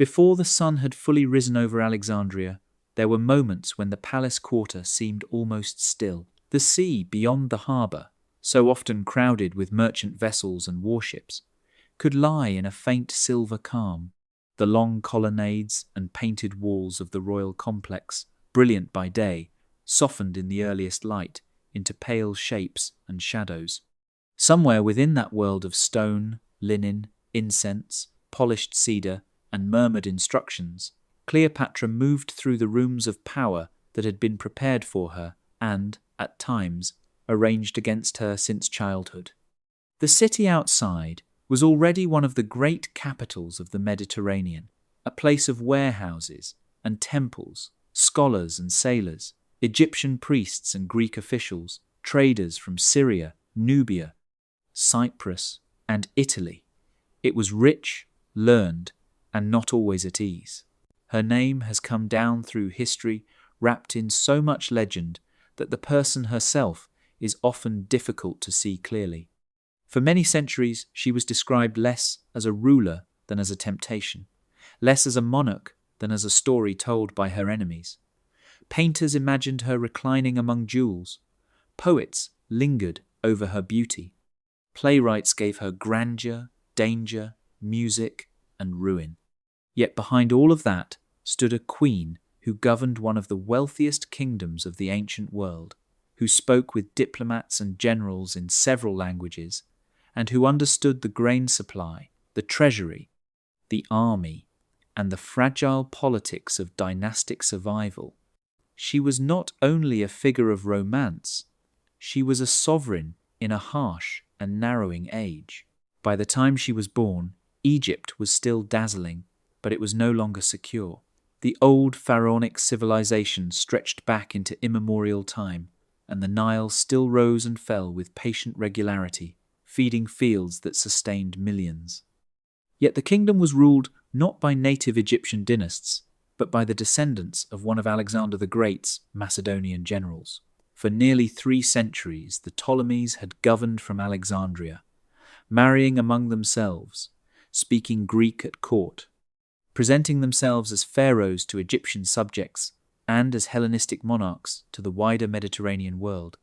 Before the sun had fully risen over Alexandria, there were moments when the palace quarter seemed almost still. The sea beyond the harbour, so often crowded with merchant vessels and warships, could lie in a faint silver calm. The long colonnades and painted walls of the royal complex, brilliant by day, softened in the earliest light into pale shapes and shadows. Somewhere within that world of stone, linen, incense, polished cedar, and murmured instructions, Cleopatra moved through the rooms of power that had been prepared for her and, at times, arranged against her since childhood. The city outside was already one of the great capitals of the Mediterranean, a place of warehouses and temples, scholars and sailors, Egyptian priests and Greek officials, traders from Syria, Nubia, Cyprus, and Italy. It was rich, learned, and not always at ease. Her name has come down through history, wrapped in so much legend that the person herself is often difficult to see clearly. For many centuries, she was described less as a ruler than as a temptation, less as a monarch than as a story told by her enemies. Painters imagined her reclining among jewels. Poets lingered over her beauty. Playwrights gave her grandeur, danger, music, and ruin. Yet behind all of that stood a queen who governed one of the wealthiest kingdoms of the ancient world, who spoke with diplomats and generals in several languages, and who understood the grain supply, the treasury, the army, and the fragile politics of dynastic survival. She was not only a figure of romance, she was a sovereign in a harsh and narrowing age. By the time she was born, Egypt was still dazzling, but it was no longer secure. The old pharaonic civilization stretched back into immemorial time, and the Nile still rose and fell with patient regularity, feeding fields that sustained millions. Yet the kingdom was ruled not by native Egyptian dynasts, but by the descendants of one of Alexander the Great's Macedonian generals. For nearly 3 centuries, the Ptolemies had governed from Alexandria, marrying among themselves, speaking Greek at court, presenting themselves as pharaohs to Egyptian subjects and as Hellenistic monarchs to the wider Mediterranean world.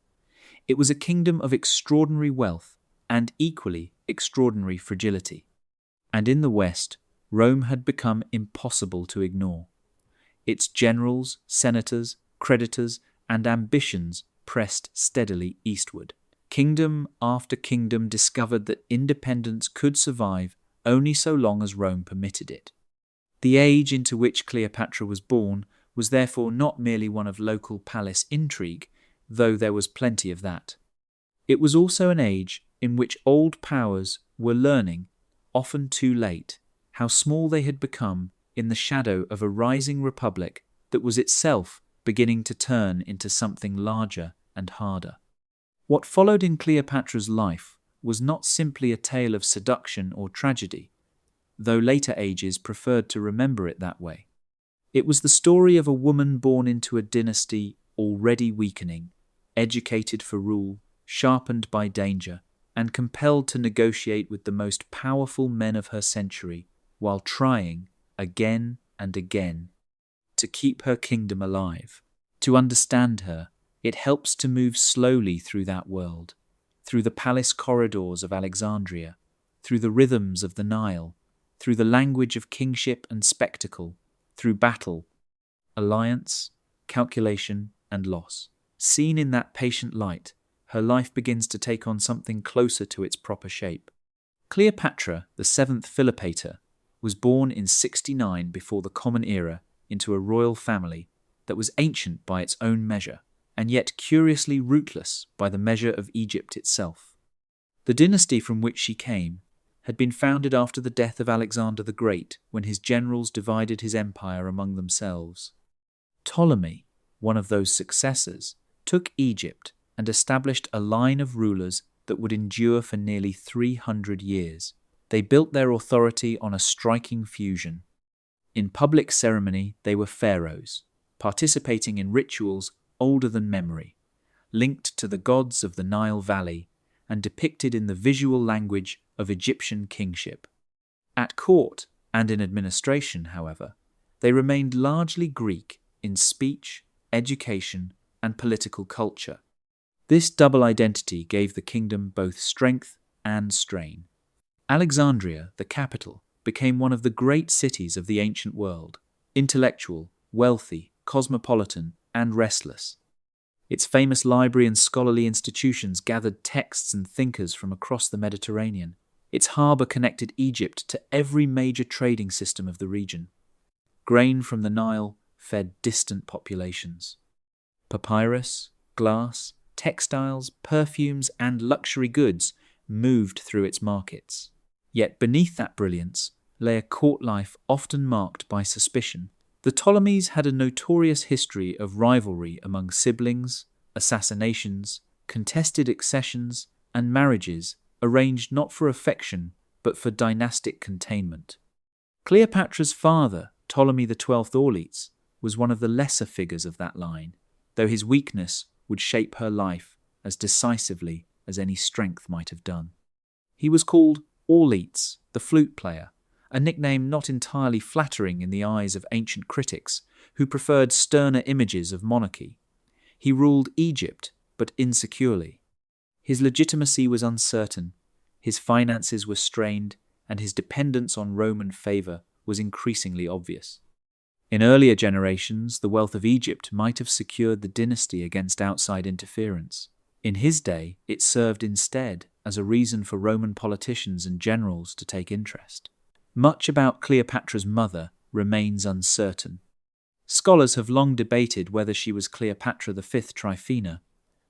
It was a kingdom of extraordinary wealth and equally extraordinary fragility. And in the West, Rome had become impossible to ignore. Its generals, senators, creditors, and ambitions pressed steadily eastward. Kingdom after kingdom discovered that independence could survive only so long as Rome permitted it. The age into which Cleopatra was born was therefore not merely one of local palace intrigue, though there was plenty of that. It was also an age in which old powers were learning, often too late, how small they had become in the shadow of a rising republic that was itself beginning to turn into something larger and harder. What followed in Cleopatra's life was not simply a tale of seduction or tragedy, though later ages preferred to remember it that way. It was the story of a woman born into a dynasty already weakening, educated for rule, sharpened by danger, and compelled to negotiate with the most powerful men of her century, while trying, again and again, to keep her kingdom alive. To understand her, it helps to move slowly through that world, through the palace corridors of Alexandria, through the rhythms of the Nile, through the language of kingship and spectacle, through battle, alliance, calculation, and loss. Seen in that patient light, her life begins to take on something closer to its proper shape. Cleopatra, the 7th Philopator, was born in 69 before the Common Era into a royal family that was ancient by its own measure, and yet curiously rootless by the measure of Egypt itself. The dynasty from which she came had been founded after the death of Alexander the Great, when his generals divided his empire among themselves. Ptolemy, one of those successors, took Egypt and established a line of rulers that would endure for nearly 300 years. They built their authority on a striking fusion. In public ceremony, they were pharaohs, participating in rituals older than memory, linked to the gods of the Nile Valley, and depicted in the visual language of Egyptian kingship. At court, and in administration, however, they remained largely Greek in speech, education, and political culture. This double identity gave the kingdom both strength and strain. Alexandria, the capital, became one of the great cities of the ancient world, intellectual, wealthy, cosmopolitan, and restless. Its famous library and scholarly institutions gathered texts and thinkers from across the Mediterranean. Its harbour connected Egypt to every major trading system of the region. Grain from the Nile fed distant populations. Papyrus, glass, textiles, perfumes, and luxury goods moved through its markets. Yet beneath that brilliance lay a court life often marked by suspicion. The Ptolemies had a notorious history of rivalry among siblings, assassinations, contested accessions, and marriages arranged not for affection but for dynastic containment. Cleopatra's father, Ptolemy XII Auletes, was one of the lesser figures of that line, though his weakness would shape her life as decisively as any strength might have done. He was called Auletes, the flute player, a nickname not entirely flattering in the eyes of ancient critics who preferred sterner images of monarchy. He ruled Egypt, but insecurely. His legitimacy was uncertain, his finances were strained, and his dependence on Roman favour was increasingly obvious. In earlier generations, the wealth of Egypt might have secured the dynasty against outside interference. In his day, it served instead as a reason for Roman politicians and generals to take interest. Much about Cleopatra's mother remains uncertain. Scholars have long debated whether she was Cleopatra V Tryphena,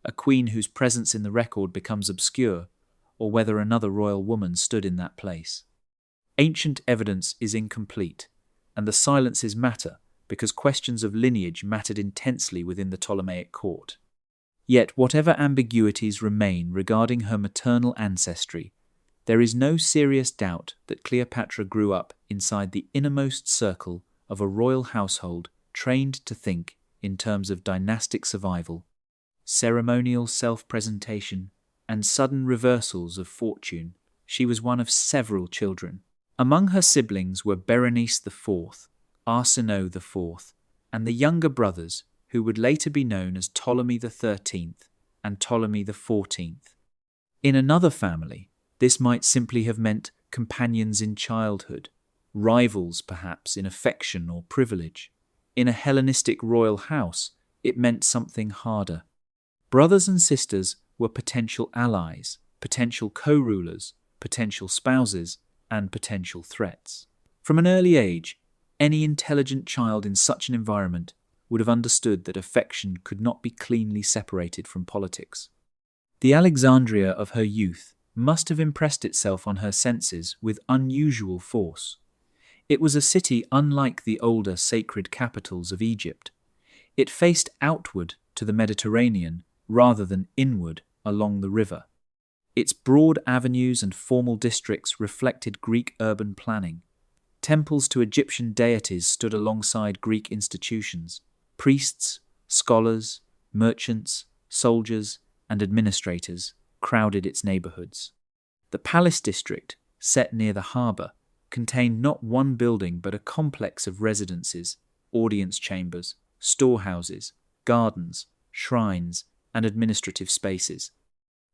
a queen whose presence in the record becomes obscure, or whether another royal woman stood in that place. Ancient evidence is incomplete, and the silences matter because questions of lineage mattered intensely within the Ptolemaic court. Yet whatever ambiguities remain regarding her maternal ancestry, there is no serious doubt that Cleopatra grew up inside the innermost circle of a royal household trained to think in terms of dynastic survival, ceremonial self-presentation, and sudden reversals of fortune. She was one of several children. Among her siblings were Berenice IV, Arsinoe IV, and the younger brothers who would later be known as Ptolemy XIII and Ptolemy XIV. In another family, this might simply have meant companions in childhood, rivals perhaps in affection or privilege. In a Hellenistic royal house, it meant something harder. Brothers and sisters were potential allies, potential co-rulers, potential spouses, and potential threats. From an early age, any intelligent child in such an environment would have understood that affection could not be cleanly separated from politics. The Alexandria of her youth must have impressed itself on her senses with unusual force. It was a city unlike the older sacred capitals of Egypt. It faced outward to the Mediterranean rather than inward along the river. Its broad avenues and formal districts reflected Greek urban planning. Temples to Egyptian deities stood alongside Greek institutions. Priests, scholars, merchants, soldiers, and administrators crowded its neighbourhoods. The palace district, set near the harbour, contained not one building but a complex of residences, audience chambers, storehouses, gardens, shrines, and administrative spaces.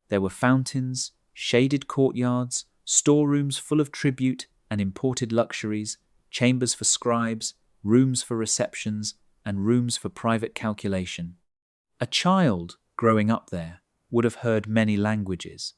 There were fountains, shaded courtyards, storerooms full of tribute and imported luxuries, chambers for scribes, rooms for receptions, and rooms for private calculation. A child growing up there would have heard many languages.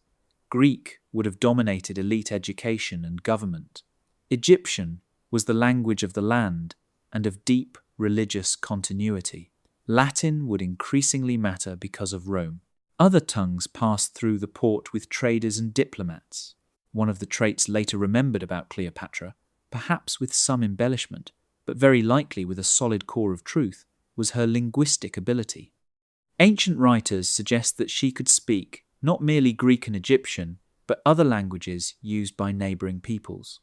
Greek would have dominated elite education and government. Egyptian was the language of the land and of deep religious continuity. Latin would increasingly matter because of Rome. Other tongues passed through the port with traders and diplomats. One of the traits later remembered about Cleopatra, perhaps with some embellishment, but very likely with a solid core of truth, was her linguistic ability. Ancient writers suggest that she could speak not merely Greek and Egyptian, but other languages used by neighbouring peoples.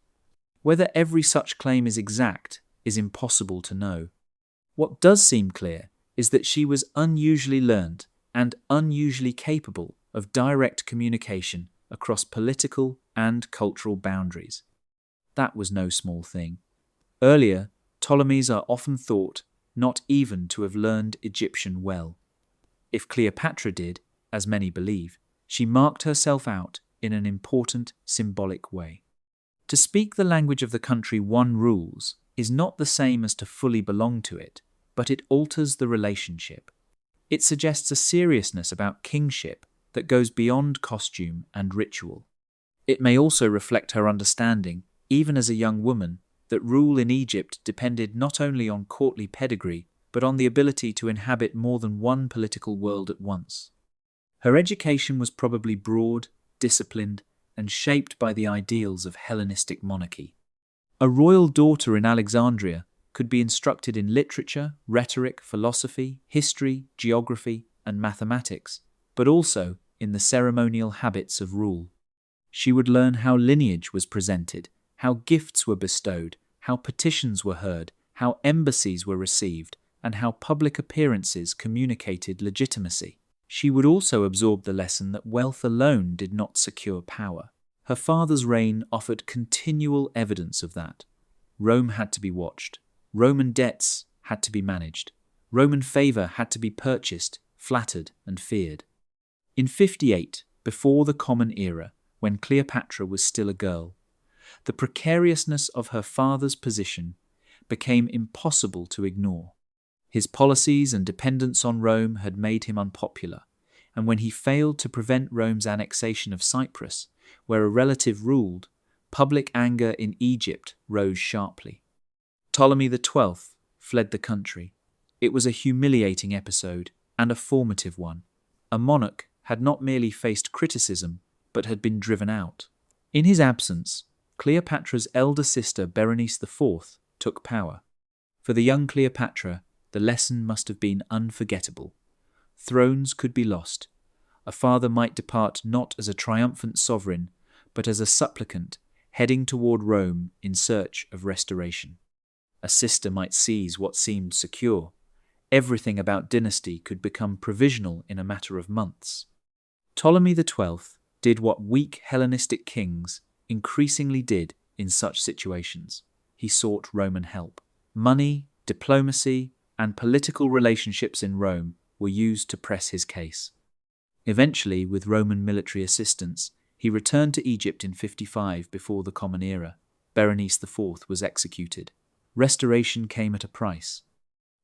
Whether every such claim is exact is impossible to know. What does seem clear is that she was unusually learned and unusually capable of direct communication across political and cultural boundaries. That was no small thing. Earlier, Ptolemies are often thought not even to have learned Egyptian well. If Cleopatra did, as many believe, she marked herself out in an important symbolic way. To speak the language of the country one rules is not the same as to fully belong to it, but it alters the relationship. It suggests a seriousness about kingship that goes beyond costume and ritual. It may also reflect her understanding, even as a young woman, that rule in Egypt depended not only on courtly pedigree, but on the ability to inhabit more than one political world at once. Her education was probably broad, disciplined, and shaped by the ideals of Hellenistic monarchy. A royal daughter in Alexandria could be instructed in literature, rhetoric, philosophy, history, geography, and mathematics, but also in the ceremonial habits of rule. She would learn how lineage was presented, how gifts were bestowed, how petitions were heard, how embassies were received, and how public appearances communicated legitimacy. She would also absorb the lesson that wealth alone did not secure power. Her father's reign offered continual evidence of that. Rome had to be watched. Roman debts had to be managed. Roman favour had to be purchased, flattered, and feared. In 58, before the Common Era, when Cleopatra was still a girl, the precariousness of her father's position became impossible to ignore. His policies and dependence on Rome had made him unpopular, and when he failed to prevent Rome's annexation of Cyprus, where a relative ruled, public anger in Egypt rose sharply. Ptolemy XII fled the country. It was a humiliating episode and a formative one. A monarch had not merely faced criticism, but had been driven out. In his absence, Cleopatra's elder sister Berenice IV took power. For the young Cleopatra, the lesson must have been unforgettable. Thrones could be lost. A father might depart not as a triumphant sovereign, but as a supplicant heading toward Rome in search of restoration. A sister might seize what seemed secure. Everything about dynasty could become provisional in a matter of months. Ptolemy XII did what weak Hellenistic kings increasingly did in such situations. He sought Roman help. Money, diplomacy, and political relationships in Rome were used to press his case. Eventually, with Roman military assistance, he returned to Egypt in 55 before the Common Era. Berenice IV was executed. Restoration came at a price.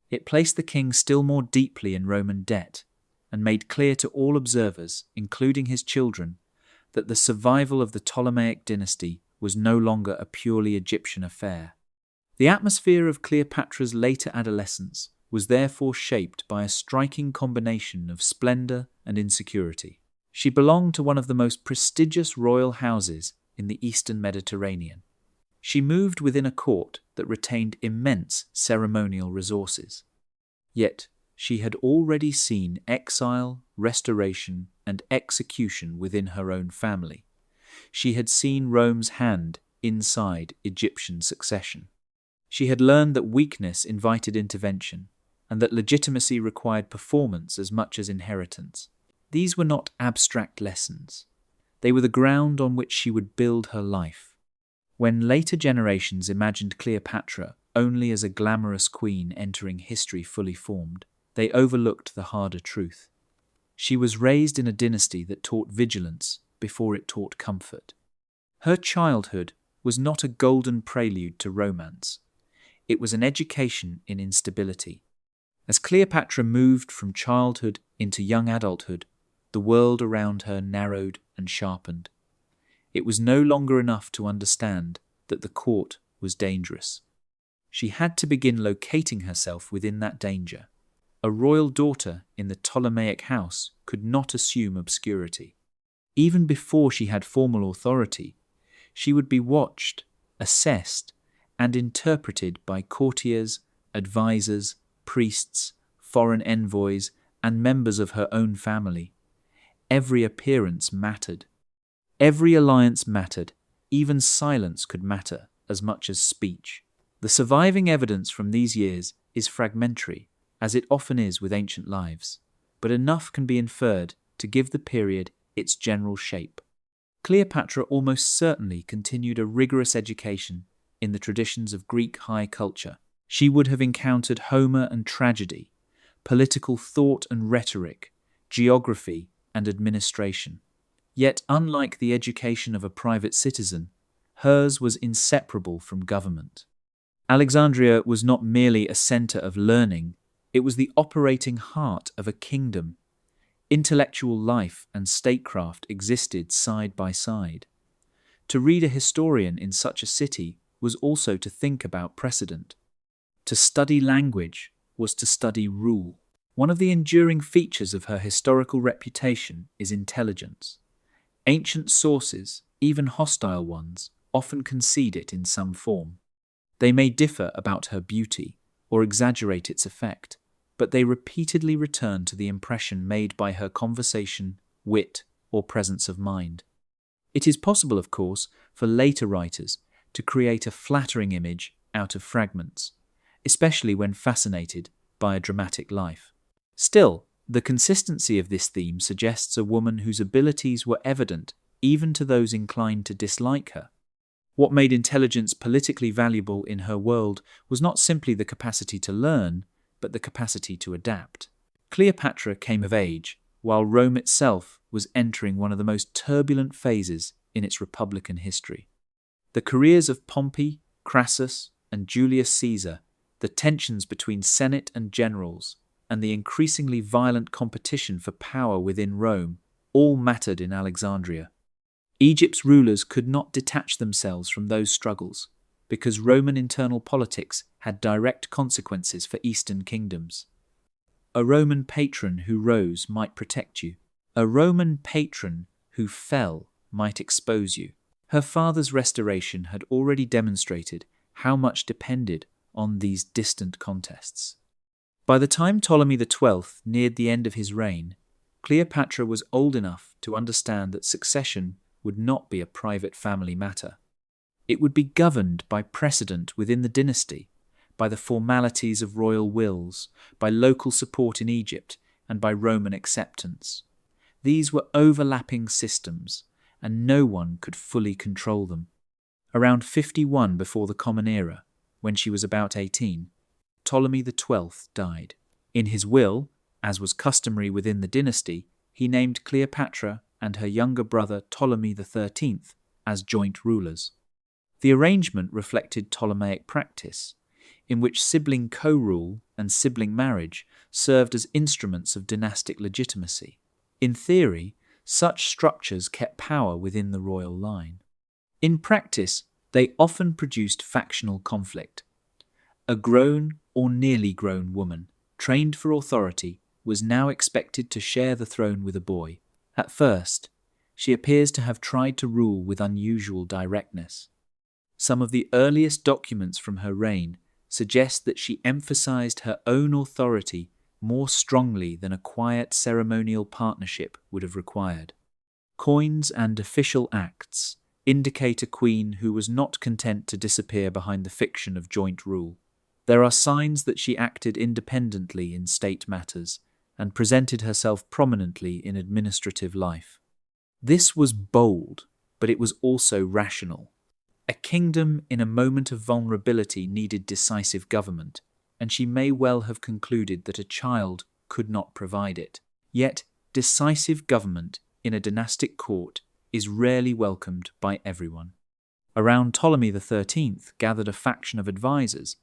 It placed the king still more deeply in Roman debt and made clear to all observers, including his children, that the survival of the Ptolemaic dynasty was no longer a purely Egyptian affair. The atmosphere of Cleopatra's later adolescence was therefore shaped by a striking combination of splendor and insecurity. She belonged to one of the most prestigious royal houses in the Eastern Mediterranean. She moved within a court that retained immense ceremonial resources. Yet she had already seen exile, restoration, and execution within her own family. She had seen Rome's hand inside Egyptian succession. She had learned that weakness invited intervention, and that legitimacy required performance as much as inheritance. These were not abstract lessons. They were the ground on which she would build her life. When later generations imagined Cleopatra only as a glamorous queen entering history fully formed, they overlooked the harder truth. She was raised in a dynasty that taught vigilance before it taught comfort. Her childhood was not a golden prelude to romance. It was an education in instability. As Cleopatra moved from childhood into young adulthood, the world around her narrowed and sharpened. It was no longer enough to understand that the court was dangerous. She had to begin locating herself within that danger. A royal daughter in the Ptolemaic house could not assume obscurity. Even before she had formal authority, she would be watched, assessed, and interpreted by courtiers, advisors, priests, foreign envoys, and members of her own family. Every appearance mattered. Every alliance mattered. Even silence could matter as much as speech. The surviving evidence from these years is fragmentary, as it often is with ancient lives, but enough can be inferred to give the period its general shape. Cleopatra almost certainly continued a rigorous education in the traditions of Greek high culture. She would have encountered Homer and tragedy, political thought and rhetoric, geography and administration. Yet, unlike the education of a private citizen, hers was inseparable from government. Alexandria was not merely a center of learning, it was the operating heart of a kingdom. Intellectual life and statecraft existed side by side. To read a historian in such a city was also to think about precedent. To study language was to study rule. One of the enduring features of her historical reputation is intelligence. Ancient sources, even hostile ones, often concede it in some form. They may differ about her beauty or exaggerate its effect, but they repeatedly return to the impression made by her conversation, wit, or presence of mind. It is possible, of course, for later writers to create a flattering image out of fragments, especially when fascinated by a dramatic life. Still, the consistency of this theme suggests a woman whose abilities were evident even to those inclined to dislike her. What made intelligence politically valuable in her world was not simply the capacity to learn, but the capacity to adapt. Cleopatra came of age, while Rome itself was entering one of the most turbulent phases in its republican history. The careers of Pompey, Crassus, and Julius Caesar, the tensions between Senate and generals, and the increasingly violent competition for power within Rome all mattered in Alexandria. Egypt's rulers could not detach themselves from those struggles, because Roman internal politics had direct consequences for Eastern kingdoms. A Roman patron who rose might protect you. A Roman patron who fell might expose you. Her father's restoration had already demonstrated how much depended on these distant contests. By the time Ptolemy XII neared the end of his reign, Cleopatra was old enough to understand that succession would not be a private family matter. It would be governed by precedent within the dynasty, by the formalities of royal wills, by local support in Egypt, and by Roman acceptance. These were overlapping systems, and no one could fully control them. Around 51 before the Common Era, when she was about 18, Ptolemy XII died. In his will, as was customary within the dynasty, he named Cleopatra and her younger brother Ptolemy XIII as joint rulers. The arrangement reflected Ptolemaic practice, in which sibling co-rule and sibling marriage served as instruments of dynastic legitimacy. In theory, such structures kept power within the royal line. In practice, they often produced factional conflict. A grown or nearly grown woman, trained for authority, was now expected to share the throne with a boy. At first, she appears to have tried to rule with unusual directness. Some of the earliest documents from her reign suggest that she emphasized her own authority more strongly than a quiet ceremonial partnership would have required. Coins and official acts indicate a queen who was not content to disappear behind the fiction of joint rule. There are signs that she acted independently in state matters and presented herself prominently in administrative life. This was bold, but it was also rational. A kingdom in a moment of vulnerability needed decisive government, and she may well have concluded that a child could not provide it. Yet, decisive government in a dynastic court is rarely welcomed by everyone. Around Ptolemy XIII gathered a faction of advisors,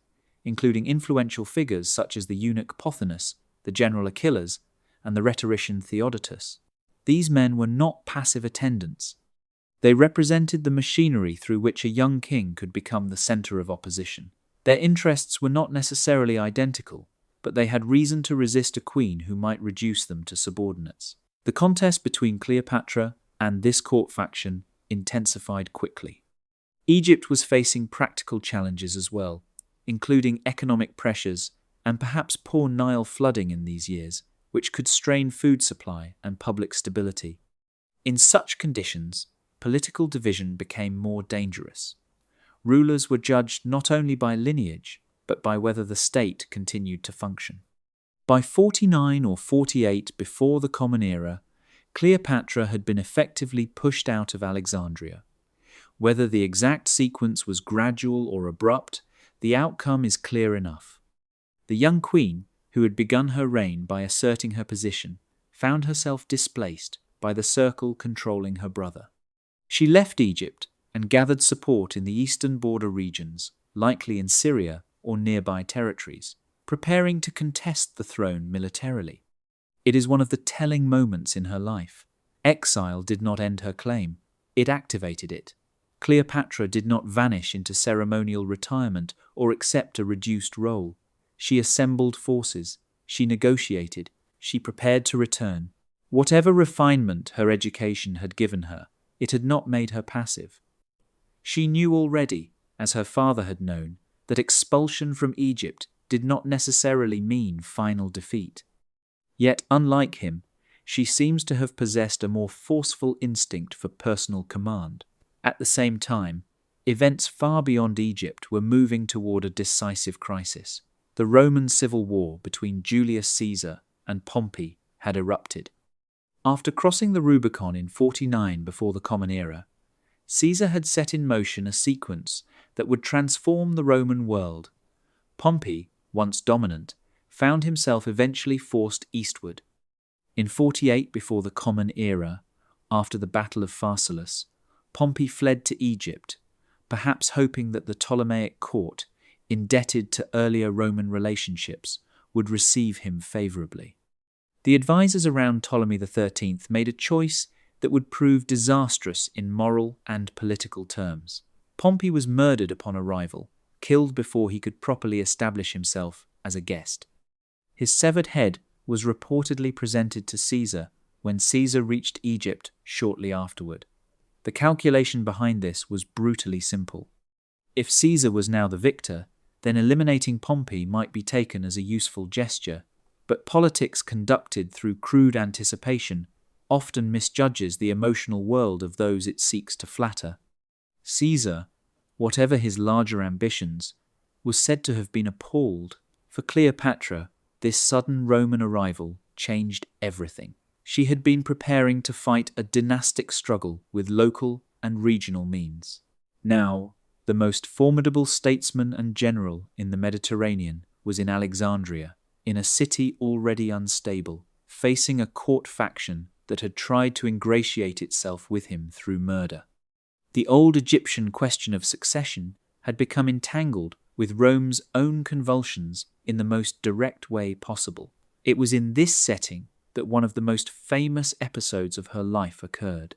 including influential figures such as the eunuch Pothinus, the general Achilles, and the rhetorician Theodotus. These men were not passive attendants. They represented the machinery through which a young king could become the center of opposition. Their interests were not necessarily identical, but they had reason to resist a queen who might reduce them to subordinates. The contest between Cleopatra and this court faction intensified quickly. Egypt was facing practical challenges as well, including economic pressures and perhaps poor Nile flooding in these years, which could strain food supply and public stability. In such conditions, political division became more dangerous. Rulers were judged not only by lineage, but by whether the state continued to function. By 49 or 48 before the Common Era, Cleopatra had been effectively pushed out of Alexandria. Whether the exact sequence was gradual or abrupt, the outcome is clear enough. The young queen, who had begun her reign by asserting her position, found herself displaced by the circle controlling her brother. She left Egypt and gathered support in the eastern border regions, likely in Syria or nearby territories, preparing to contest the throne militarily. It is one of the telling moments in her life. Exile did not end her claim, it activated it. Cleopatra did not vanish into ceremonial retirement or accept a reduced role. She assembled forces, she negotiated, she prepared to return. Whatever refinement her education had given her, it had not made her passive. She knew already, as her father had known, that expulsion from Egypt did not necessarily mean final defeat. Yet, unlike him, she seems to have possessed a more forceful instinct for personal command. At the same time, events far beyond Egypt were moving toward a decisive crisis. The Roman civil war between Julius Caesar and Pompey had erupted. After crossing the Rubicon in 49 before the Common Era, Caesar had set in motion a sequence that would transform the Roman world. Pompey, once dominant, found himself eventually forced eastward. In 48 before the Common Era, after the Battle of Pharsalus, Pompey fled to Egypt, perhaps hoping that the Ptolemaic court, indebted to earlier Roman relationships, would receive him favourably. The advisors around Ptolemy XIII made a choice that would prove disastrous in moral and political terms. Pompey was murdered upon arrival, killed before he could properly establish himself as a guest. His severed head was reportedly presented to Caesar when Caesar reached Egypt shortly afterward. The calculation behind this was brutally simple. If Caesar was now the victor, then eliminating Pompey might be taken as a useful gesture, but politics conducted through crude anticipation often misjudges the emotional world of those it seeks to flatter. Caesar, whatever his larger ambitions, was said to have been appalled. For Cleopatra, this sudden Roman arrival changed everything. She had been preparing to fight a dynastic struggle with local and regional means. Now, the most formidable statesman and general in the Mediterranean was in Alexandria, in a city already unstable, facing a court faction that had tried to ingratiate itself with him through murder. The old Egyptian question of succession had become entangled with Rome's own convulsions in the most direct way possible. It was in this setting that one of the most famous episodes of her life occurred.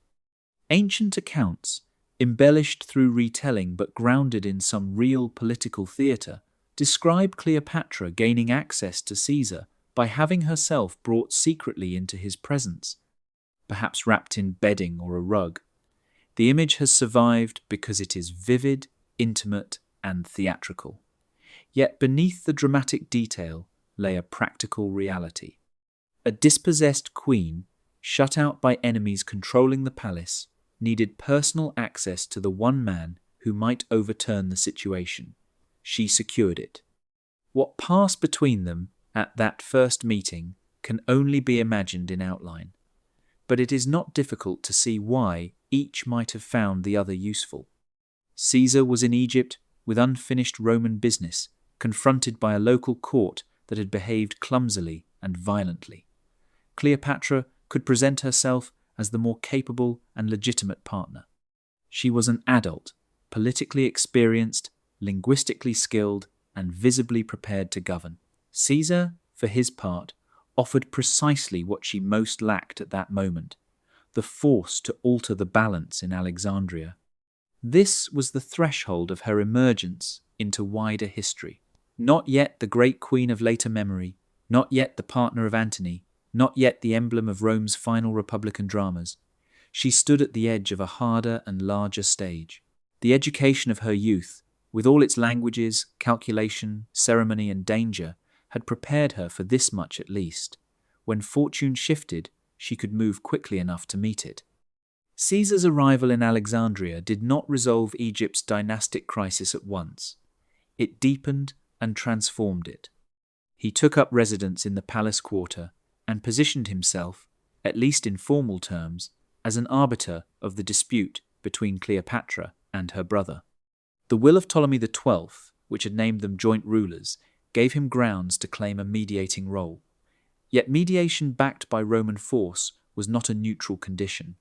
Ancient accounts, embellished through retelling but grounded in some real political theatre, describe Cleopatra gaining access to Caesar by having herself brought secretly into his presence, perhaps wrapped in bedding or a rug. The image has survived because it is vivid, intimate, and theatrical. Yet beneath the dramatic detail lay a practical reality. A dispossessed queen, shut out by enemies controlling the palace, needed personal access to the one man who might overturn the situation. She secured it. What passed between them at that first meeting can only be imagined in outline, but it is not difficult to see why each might have found the other useful. Caesar was in Egypt with unfinished Roman business, confronted by a local court that had behaved clumsily and violently. Cleopatra could present herself as the more capable and legitimate partner. She was an adult, politically experienced, linguistically skilled, and visibly prepared to govern. Caesar, for his part, offered precisely what she most lacked at that moment, the force to alter the balance in Alexandria. This was the threshold of her emergence into wider history. Not yet the great queen of later memory, not yet the partner of Antony, not yet the emblem of Rome's final republican dramas. She stood at the edge of a harder and larger stage. The education of her youth, with all its languages, calculation, ceremony, and danger, had prepared her for this much at least. When fortune shifted, she could move quickly enough to meet it. Caesar's arrival in Alexandria did not resolve Egypt's dynastic crisis at once. It deepened and transformed it. He took up residence in the palace quarter and positioned himself, at least in formal terms, as an arbiter of the dispute between Cleopatra and her brother. The will of Ptolemy XII, which had named them joint rulers, gave him grounds to claim a mediating role. Yet mediation backed by Roman force was not a neutral condition.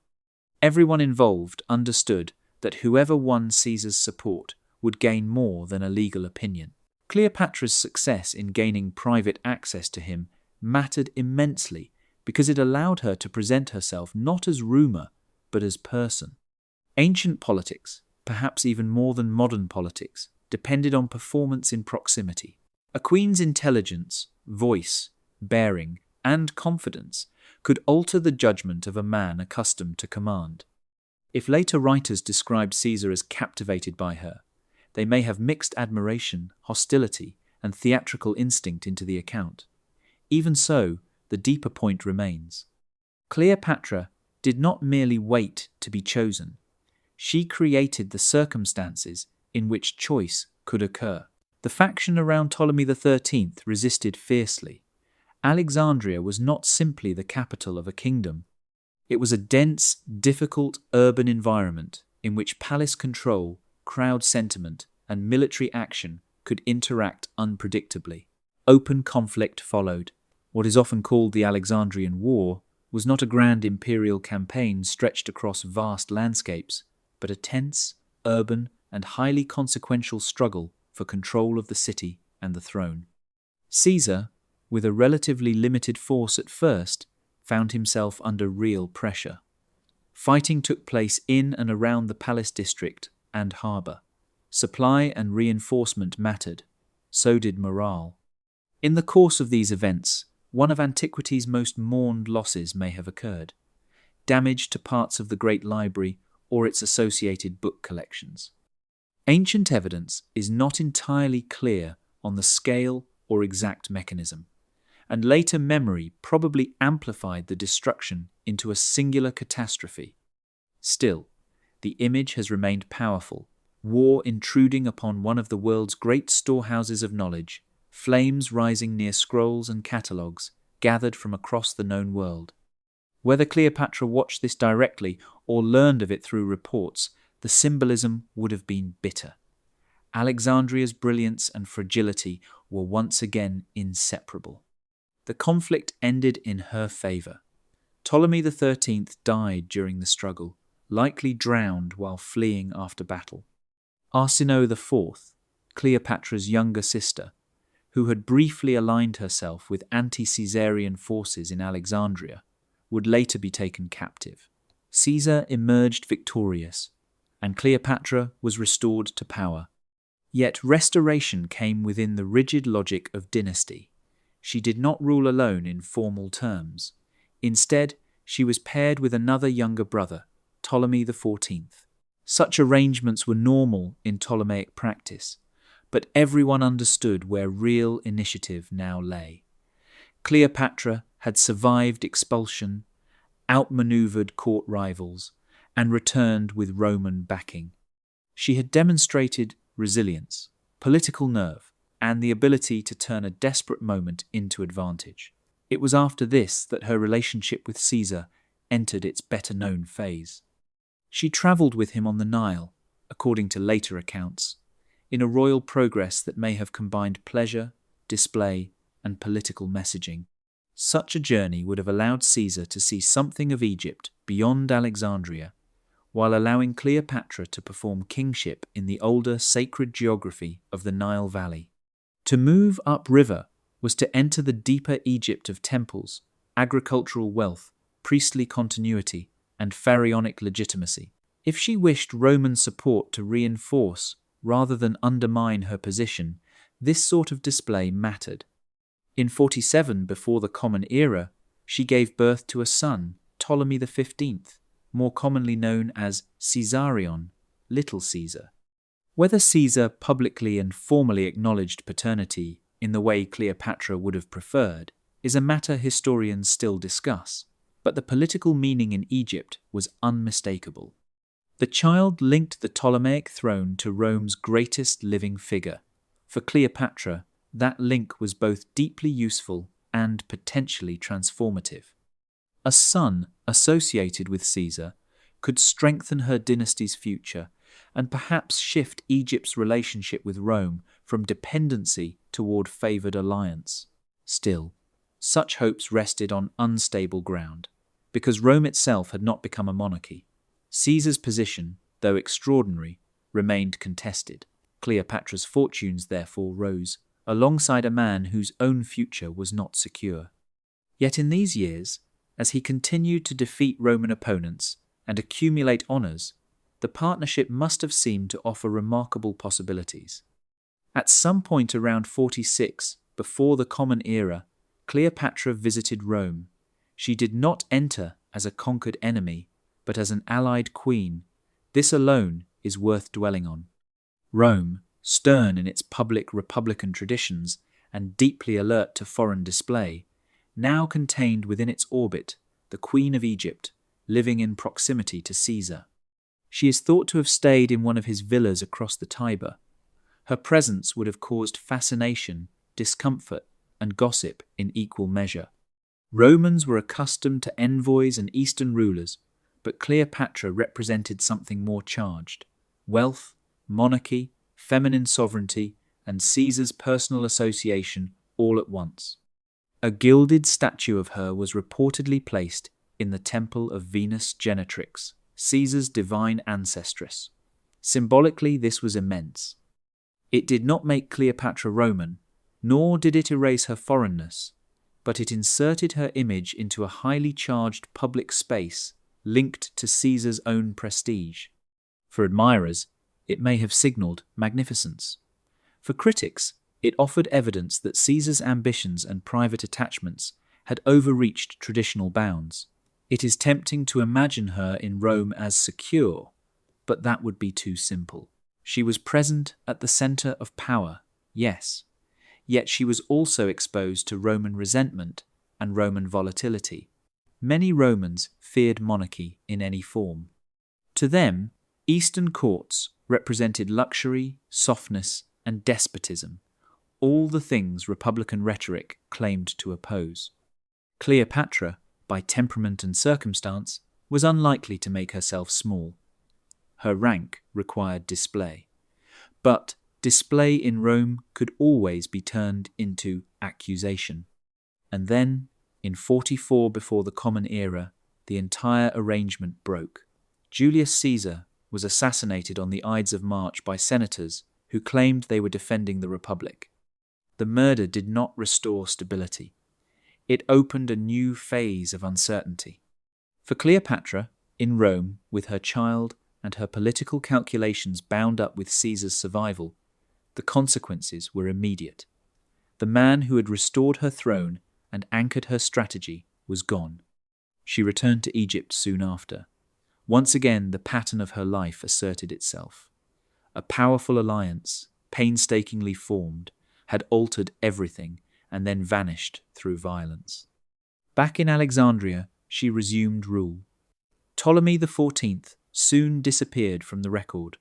Everyone involved understood that whoever won Caesar's support would gain more than a legal opinion. Cleopatra's success in gaining private access to him mattered immensely because it allowed her to present herself not as rumour, but as person. Ancient politics, perhaps even more than modern politics, depended on performance in proximity. A queen's intelligence, voice, bearing, and confidence could alter the judgment of a man accustomed to command. If later writers described Caesar as captivated by her, they may have mixed admiration, hostility, and theatrical instinct into the account. Even so, the deeper point remains. Cleopatra did not merely wait to be chosen. She created the circumstances in which choice could occur. The faction around Ptolemy XIII resisted fiercely. Alexandria was not simply the capital of a kingdom. It was a dense, difficult urban environment in which palace control, crowd sentiment, and military action could interact unpredictably. Open conflict followed. What is often called the Alexandrian War was not a grand imperial campaign stretched across vast landscapes, but a tense, urban, and highly consequential struggle for control of the city and the throne. Caesar, with a relatively limited force at first, found himself under real pressure. Fighting took place in and around the palace district and harbour. Supply and reinforcement mattered. So did morale. In the course of these events, one of antiquity's most mourned losses may have occurred: damage to parts of the Great Library or its associated book collections. Ancient evidence is not entirely clear on the scale or exact mechanism, and later memory probably amplified the destruction into a singular catastrophe. Still, the image has remained powerful: war intruding upon one of the world's great storehouses of knowledge, flames rising near scrolls and catalogues gathered from across the known world. Whether Cleopatra watched this directly or learned of it through reports, the symbolism would have been bitter. Alexandria's brilliance and fragility were once again inseparable. The conflict ended in her favour. Ptolemy XIII died during the struggle, likely drowned while fleeing after battle. Arsinoe IV, Cleopatra's younger sister, who had briefly aligned herself with anti-Caesarian forces in Alexandria, would later be taken captive. Caesar emerged victorious, and Cleopatra was restored to power. Yet restoration came within the rigid logic of dynasty. She did not rule alone in formal terms. Instead, she was paired with another younger brother, Ptolemy XIV. Such arrangements were normal in Ptolemaic practice, but everyone understood where real initiative now lay. Cleopatra had survived expulsion, outmaneuvered court rivals, and returned with Roman backing. She had demonstrated resilience, political nerve, and the ability to turn a desperate moment into advantage. It was after this that her relationship with Caesar entered its better-known phase. She travelled with him on the Nile, according to later accounts, in a royal progress that may have combined pleasure, display, and political messaging. Such a journey would have allowed Caesar to see something of Egypt beyond Alexandria, while allowing Cleopatra to perform kingship in the older sacred geography of the Nile Valley. To move upriver was to enter the deeper Egypt of temples, agricultural wealth, priestly continuity, and pharaonic legitimacy. If she wished Roman support to reinforce rather than undermine her position, this sort of display mattered. In 47 before the Common Era, she gave birth to a son, Ptolemy XV, more commonly known as Caesarion, Little Caesar. Whether Caesar publicly and formally acknowledged paternity in the way Cleopatra would have preferred is a matter historians still discuss, but the political meaning in Egypt was unmistakable. The child linked the Ptolemaic throne to Rome's greatest living figure. For Cleopatra, that link was both deeply useful and potentially transformative. A son associated with Caesar could strengthen her dynasty's future and perhaps shift Egypt's relationship with Rome from dependency toward favored alliance. Still, such hopes rested on unstable ground, because Rome itself had not become a monarchy. Caesar's position, though extraordinary, remained contested. Cleopatra's fortunes therefore rose alongside a man whose own future was not secure. Yet in these years, as he continued to defeat Roman opponents and accumulate honours, the partnership must have seemed to offer remarkable possibilities. At some point around 46, before the Common Era, Cleopatra visited Rome. She did not enter as a conquered enemy, but as an allied queen. This alone is worth dwelling on. Rome, stern in its public republican traditions and deeply alert to foreign display, now contained within its orbit the Queen of Egypt, living in proximity to Caesar. She is thought to have stayed in one of his villas across the Tiber. Her presence would have caused fascination, discomfort, and gossip in equal measure. Romans were accustomed to envoys and Eastern rulers, but Cleopatra represented something more charged: wealth, monarchy, feminine sovereignty, and Caesar's personal association all at once. A gilded statue of her was reportedly placed in the temple of Venus Genetrix, Caesar's divine ancestress. Symbolically, this was immense. It did not make Cleopatra Roman, nor did it erase her foreignness, but it inserted her image into a highly charged public space linked to Caesar's own prestige. For admirers, it may have signalled magnificence. For critics, it offered evidence that Caesar's ambitions and private attachments had overreached traditional bounds. It is tempting to imagine her in Rome as secure, but that would be too simple. She was present at the centre of power, yes, yet she was also exposed to Roman resentment and Roman volatility. Many Romans feared monarchy in any form. To them, Eastern courts represented luxury, softness, and despotism, all the things republican rhetoric claimed to oppose. Cleopatra, by temperament and circumstance, was unlikely to make herself small. Her rank required display. But display in Rome could always be turned into accusation. And then, in 44 before the Common Era, the entire arrangement broke. Julius Caesar was assassinated on the Ides of March by senators who claimed they were defending the Republic. The murder did not restore stability. It opened a new phase of uncertainty. For Cleopatra, in Rome, with her child and her political calculations bound up with Caesar's survival, the consequences were immediate. The man who had restored her throne and anchored her strategy was gone. She returned to Egypt soon after. Once again, the pattern of her life asserted itself. A powerful alliance, painstakingly formed, had altered everything and then vanished through violence. Back in Alexandria, she resumed rule. Ptolemy XIV soon disappeared from the record,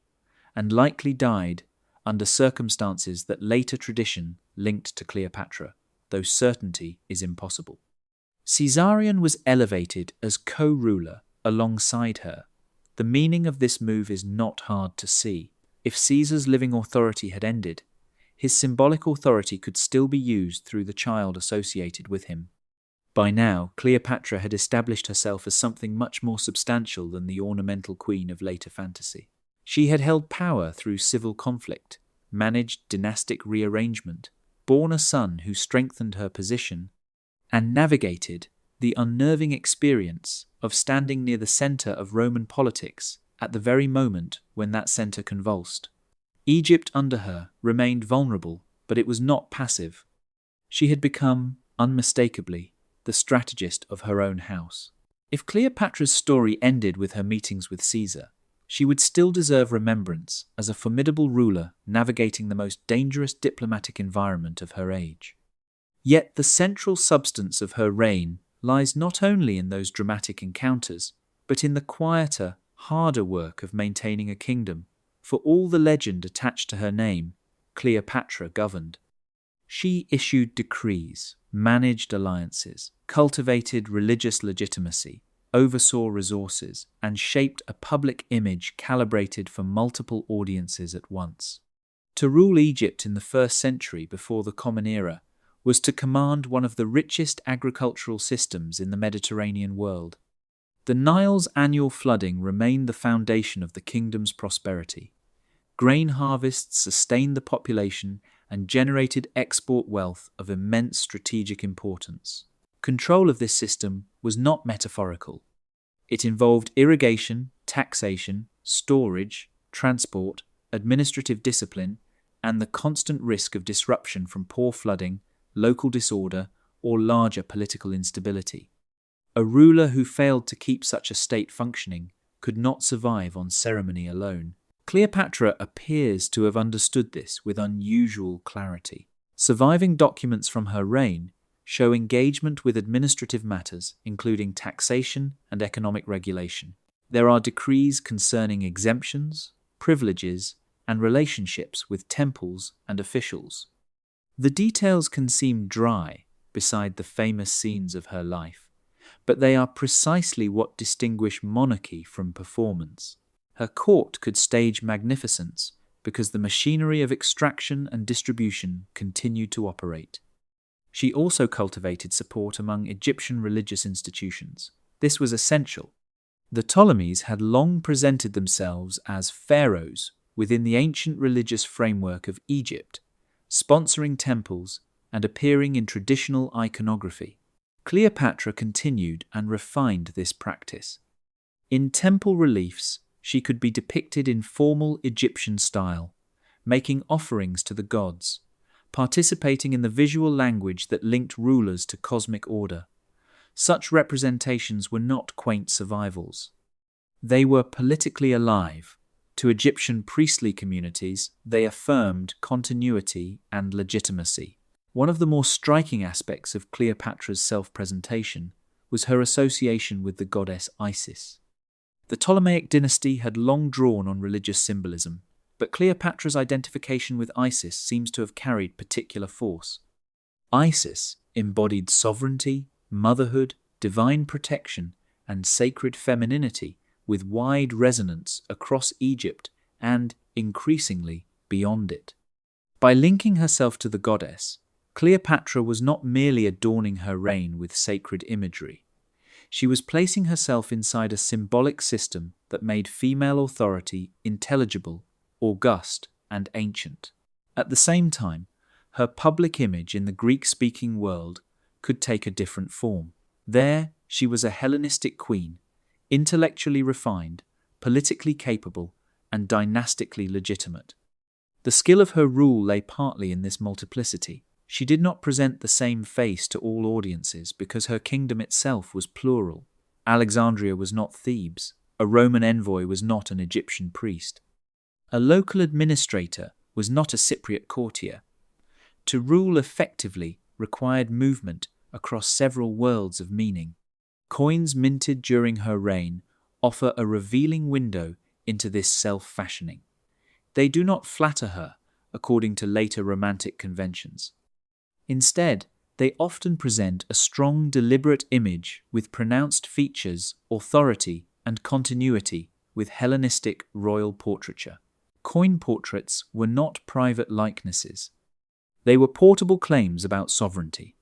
and likely died under circumstances that later tradition linked to Cleopatra, though certainty is impossible. Caesarion was elevated as co-ruler alongside her. The meaning of this move is not hard to see. If Caesar's living authority had ended, his symbolic authority could still be used through the child associated with him. By now, Cleopatra had established herself as something much more substantial than the ornamental queen of later fantasy. She had held power through civil conflict, managed dynastic rearrangement, borne a son who strengthened her position, and navigated the unnerving experience of standing near the centre of Roman politics at the very moment when that centre convulsed. Egypt under her remained vulnerable, but it was not passive. She had become, unmistakably, the strategist of her own house. If Cleopatra's story ended with her meetings with Caesar, she would still deserve remembrance as a formidable ruler navigating the most dangerous diplomatic environment of her age. Yet the central substance of her reign lies not only in those dramatic encounters, but in the quieter, harder work of maintaining a kingdom. For all the legend attached to her name, Cleopatra governed. She issued decrees, managed alliances, cultivated religious legitimacy, oversaw resources, and shaped a public image calibrated for multiple audiences at once. To rule Egypt in the 1st century before the Common Era was to command one of the richest agricultural systems in the Mediterranean world. The Nile's annual flooding remained the foundation of the kingdom's prosperity. Grain harvests sustained the population and generated export wealth of immense strategic importance. Control of this system was not metaphorical. It involved irrigation, taxation, storage, transport, administrative discipline, and the constant risk of disruption from poor flooding, local disorder, or larger political instability. A ruler who failed to keep such a state functioning could not survive on ceremony alone. Cleopatra appears to have understood this with unusual clarity. Surviving documents from her reign show engagement with administrative matters, including taxation and economic regulation. There are decrees concerning exemptions, privileges, and relationships with temples and officials. The details can seem dry beside the famous scenes of her life, but they are precisely what distinguish monarchy from performance. Her court could stage magnificence because the machinery of extraction and distribution continued to operate. She also cultivated support among Egyptian religious institutions. This was essential. The Ptolemies had long presented themselves as pharaohs within the ancient religious framework of Egypt, sponsoring temples and appearing in traditional iconography. Cleopatra continued and refined this practice. In temple reliefs, she could be depicted in formal Egyptian style, making offerings to the gods, participating in the visual language that linked rulers to cosmic order. Such representations were not quaint survivals. They were politically alive. To Egyptian priestly communities, they affirmed continuity and legitimacy. One of the more striking aspects of Cleopatra's self-presentation was her association with the goddess Isis. The Ptolemaic dynasty had long drawn on religious symbolism, but Cleopatra's identification with Isis seems to have carried particular force. Isis embodied sovereignty, motherhood, divine protection, and sacred femininity with wide resonance across Egypt and, increasingly, beyond it. By linking herself to the goddess, Cleopatra was not merely adorning her reign with sacred imagery. She was placing herself inside a symbolic system that made female authority intelligible, august, and ancient. At the same time, her public image in the Greek-speaking world could take a different form. There, she was a Hellenistic queen, intellectually refined, politically capable, and dynastically legitimate. The skill of her rule lay partly in this multiplicity. She did not present the same face to all audiences because her kingdom itself was plural. Alexandria was not Thebes. A Roman envoy was not an Egyptian priest. A local administrator was not a Cypriot courtier. To rule effectively required movement across several worlds of meaning. Coins minted during her reign offer a revealing window into this self-fashioning. They do not flatter her according to later romantic conventions. Instead, they often present a strong, deliberate image with pronounced features, authority, and continuity with Hellenistic royal portraiture. Coin portraits were not private likenesses. They were portable claims about sovereignty.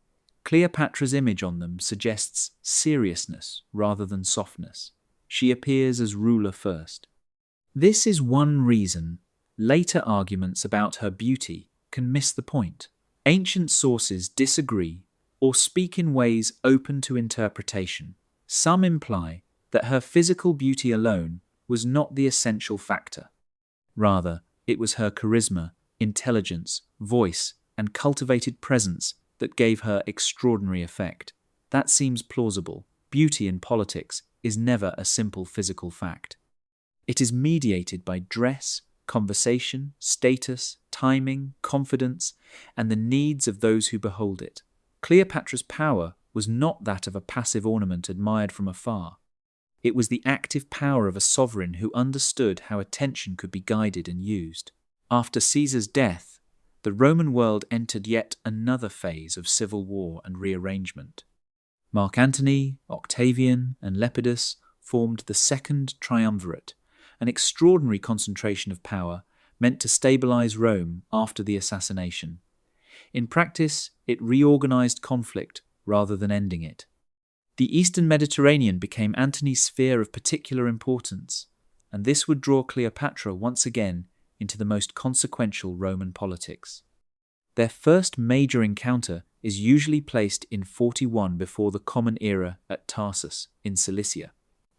Cleopatra's image on them suggests seriousness rather than softness. She appears as ruler first. This is one reason later arguments about her beauty can miss the point. Ancient sources disagree or speak in ways open to interpretation. Some imply that her physical beauty alone was not the essential factor. Rather, it was her charisma, intelligence, voice, and cultivated presence that gave her extraordinary effect. That seems plausible. Beauty in politics is never a simple physical fact. It is mediated by dress, conversation, status, timing, confidence, and the needs of those who behold it. Cleopatra's power was not that of a passive ornament admired from afar. It was the active power of a sovereign who understood how attention could be guided and used. After Caesar's death, the Roman world entered yet another phase of civil war and rearrangement. Mark Antony, Octavian, and Lepidus formed the Second Triumvirate, an extraordinary concentration of power meant to stabilize Rome after the assassination. In practice, it reorganized conflict rather than ending it. The Eastern Mediterranean became Antony's sphere of particular importance, and this would draw Cleopatra once again into the most consequential Roman politics. Their first major encounter is usually placed in 41 before the Common Era at Tarsus in Cilicia.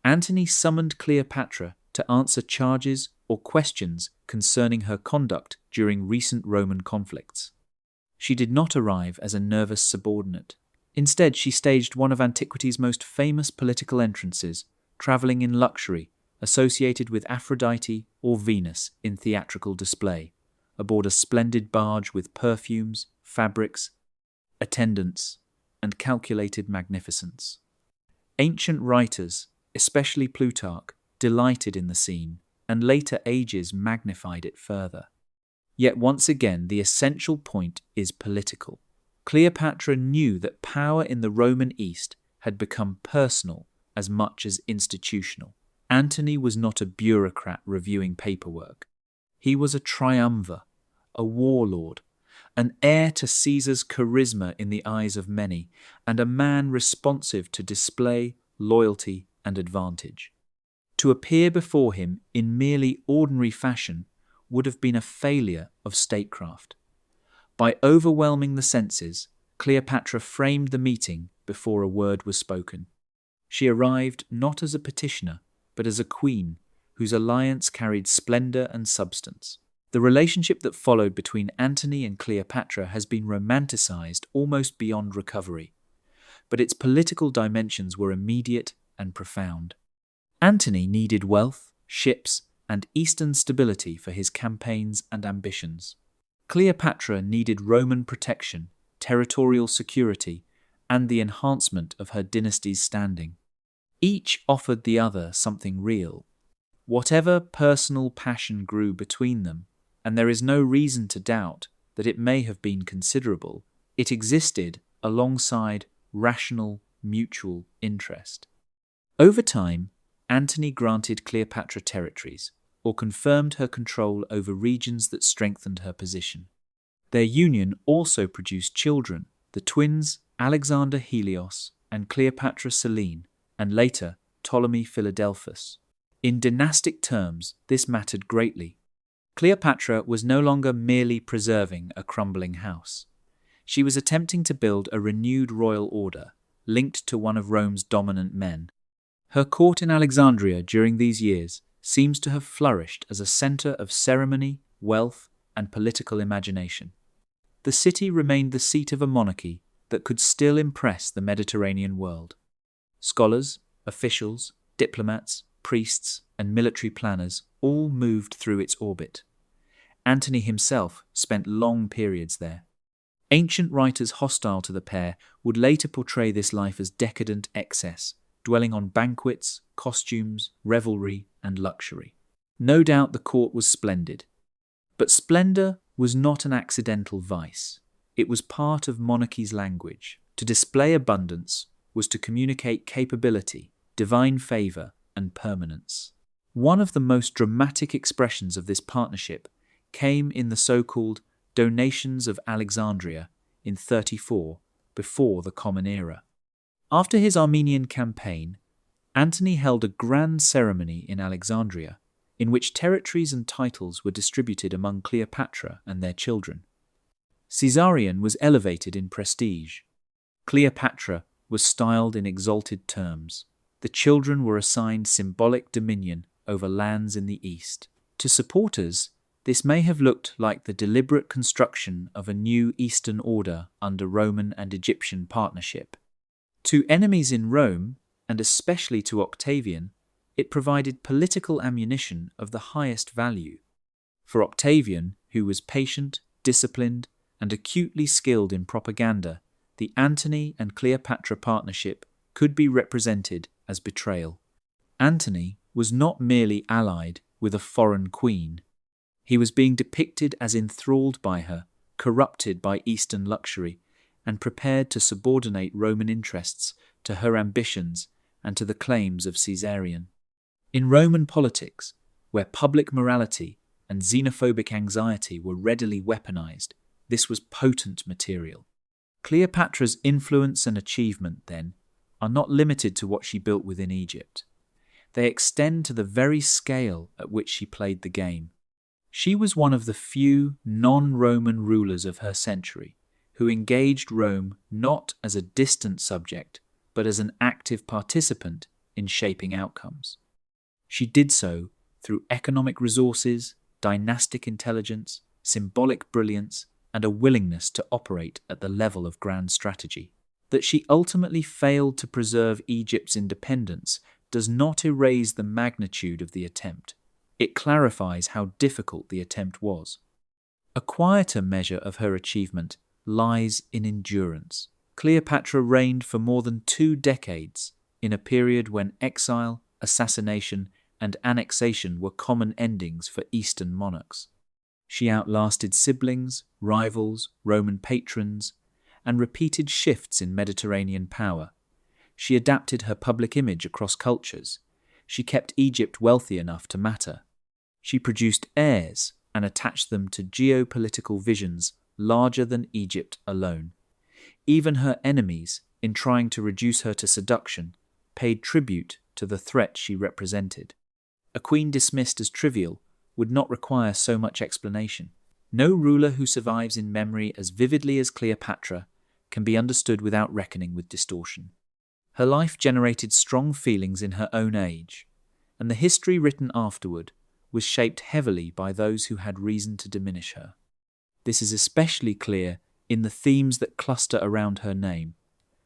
Antony summoned Cleopatra to answer charges or questions concerning her conduct during recent Roman conflicts. She did not arrive as a nervous subordinate. Instead, she staged one of antiquity's most famous political entrances, travelling in luxury, associated with Aphrodite or Venus in theatrical display, aboard a splendid barge with perfumes, fabrics, attendants, and calculated magnificence. Ancient writers, especially Plutarch, delighted in the scene, and later ages magnified it further. Yet once again, the essential point is political. Cleopatra knew that power in the Roman East had become personal as much as institutional. Antony was not a bureaucrat reviewing paperwork. He was a triumvir, a warlord, an heir to Caesar's charisma in the eyes of many, and a man responsive to display, loyalty, and advantage. To appear before him in merely ordinary fashion would have been a failure of statecraft. By overwhelming the senses, Cleopatra framed the meeting before a word was spoken. She arrived not as a petitioner, but as a queen whose alliance carried splendor and substance. The relationship that followed between Antony and Cleopatra has been romanticized almost beyond recovery, but its political dimensions were immediate and profound. Antony needed wealth, ships, and Eastern stability for his campaigns and ambitions. Cleopatra needed Roman protection, territorial security, and the enhancement of her dynasty's standing. Each offered the other something real. Whatever personal passion grew between them, and there is no reason to doubt that it may have been considerable, it existed alongside rational, mutual interest. Over time, Antony granted Cleopatra territories, or confirmed her control over regions that strengthened her position. Their union also produced children, the twins Alexander Helios and Cleopatra Selene, and later Ptolemy Philadelphus. In dynastic terms, this mattered greatly. Cleopatra was no longer merely preserving a crumbling house. She was attempting to build a renewed royal order, linked to one of Rome's dominant men. Her court in Alexandria during these years seems to have flourished as a center of ceremony, wealth, and political imagination. The city remained the seat of a monarchy that could still impress the Mediterranean world. Scholars, officials, diplomats, priests, and military planners all moved through its orbit. Antony himself spent long periods there. Ancient writers hostile to the pair would later portray this life as decadent excess, dwelling on banquets, costumes, revelry, and luxury. No doubt the court was splendid. But splendor was not an accidental vice. It was part of monarchy's language. To display abundance was to communicate capability, divine favor, and permanence. One of the most dramatic expressions of this partnership came in the so-called Donations of Alexandria in 34, before the Common Era. After his Armenian campaign, Antony held a grand ceremony in Alexandria, in which territories and titles were distributed among Cleopatra and their children. Caesarion was elevated in prestige. Cleopatra was styled in exalted terms. The children were assigned symbolic dominion over lands in the east. To supporters, this may have looked like the deliberate construction of a new Eastern order under Roman and Egyptian partnership. To enemies in Rome, and especially to Octavian, it provided political ammunition of the highest value. For Octavian, who was patient, disciplined, and acutely skilled in propaganda, the Antony and Cleopatra partnership could be represented as betrayal. Antony was not merely allied with a foreign queen. He was being depicted as enthralled by her, corrupted by Eastern luxury, and prepared to subordinate Roman interests to her ambitions and to the claims of Caesarion. In Roman politics, where public morality and xenophobic anxiety were readily weaponized, this was potent material. Cleopatra's influence and achievement, then, are not limited to what she built within Egypt. They extend to the very scale at which she played the game. She was one of the few non-Roman rulers of her century who engaged Rome not as a distant subject, but as an active participant in shaping outcomes. She did so through economic resources, dynastic intelligence, symbolic brilliance, and a willingness to operate at the level of grand strategy. That she ultimately failed to preserve Egypt's independence does not erase the magnitude of the attempt. It clarifies how difficult the attempt was. A quieter measure of her achievement lies in endurance. Cleopatra reigned for more than 2 decades in a period when exile, assassination, and annexation were common endings for Eastern monarchs. She outlasted siblings, rivals, Roman patrons, and repeated shifts in Mediterranean power. She adapted her public image across cultures. She kept Egypt wealthy enough to matter. She produced heirs and attached them to geopolitical visions larger than Egypt alone. Even her enemies, in trying to reduce her to seduction, paid tribute to the threat she represented. A queen dismissed as trivial would not require so much explanation. No ruler who survives in memory as vividly as Cleopatra can be understood without reckoning with distortion. Her life generated strong feelings in her own age, and the history written afterward was shaped heavily by those who had reason to diminish her. This is especially clear in the themes that cluster around her name: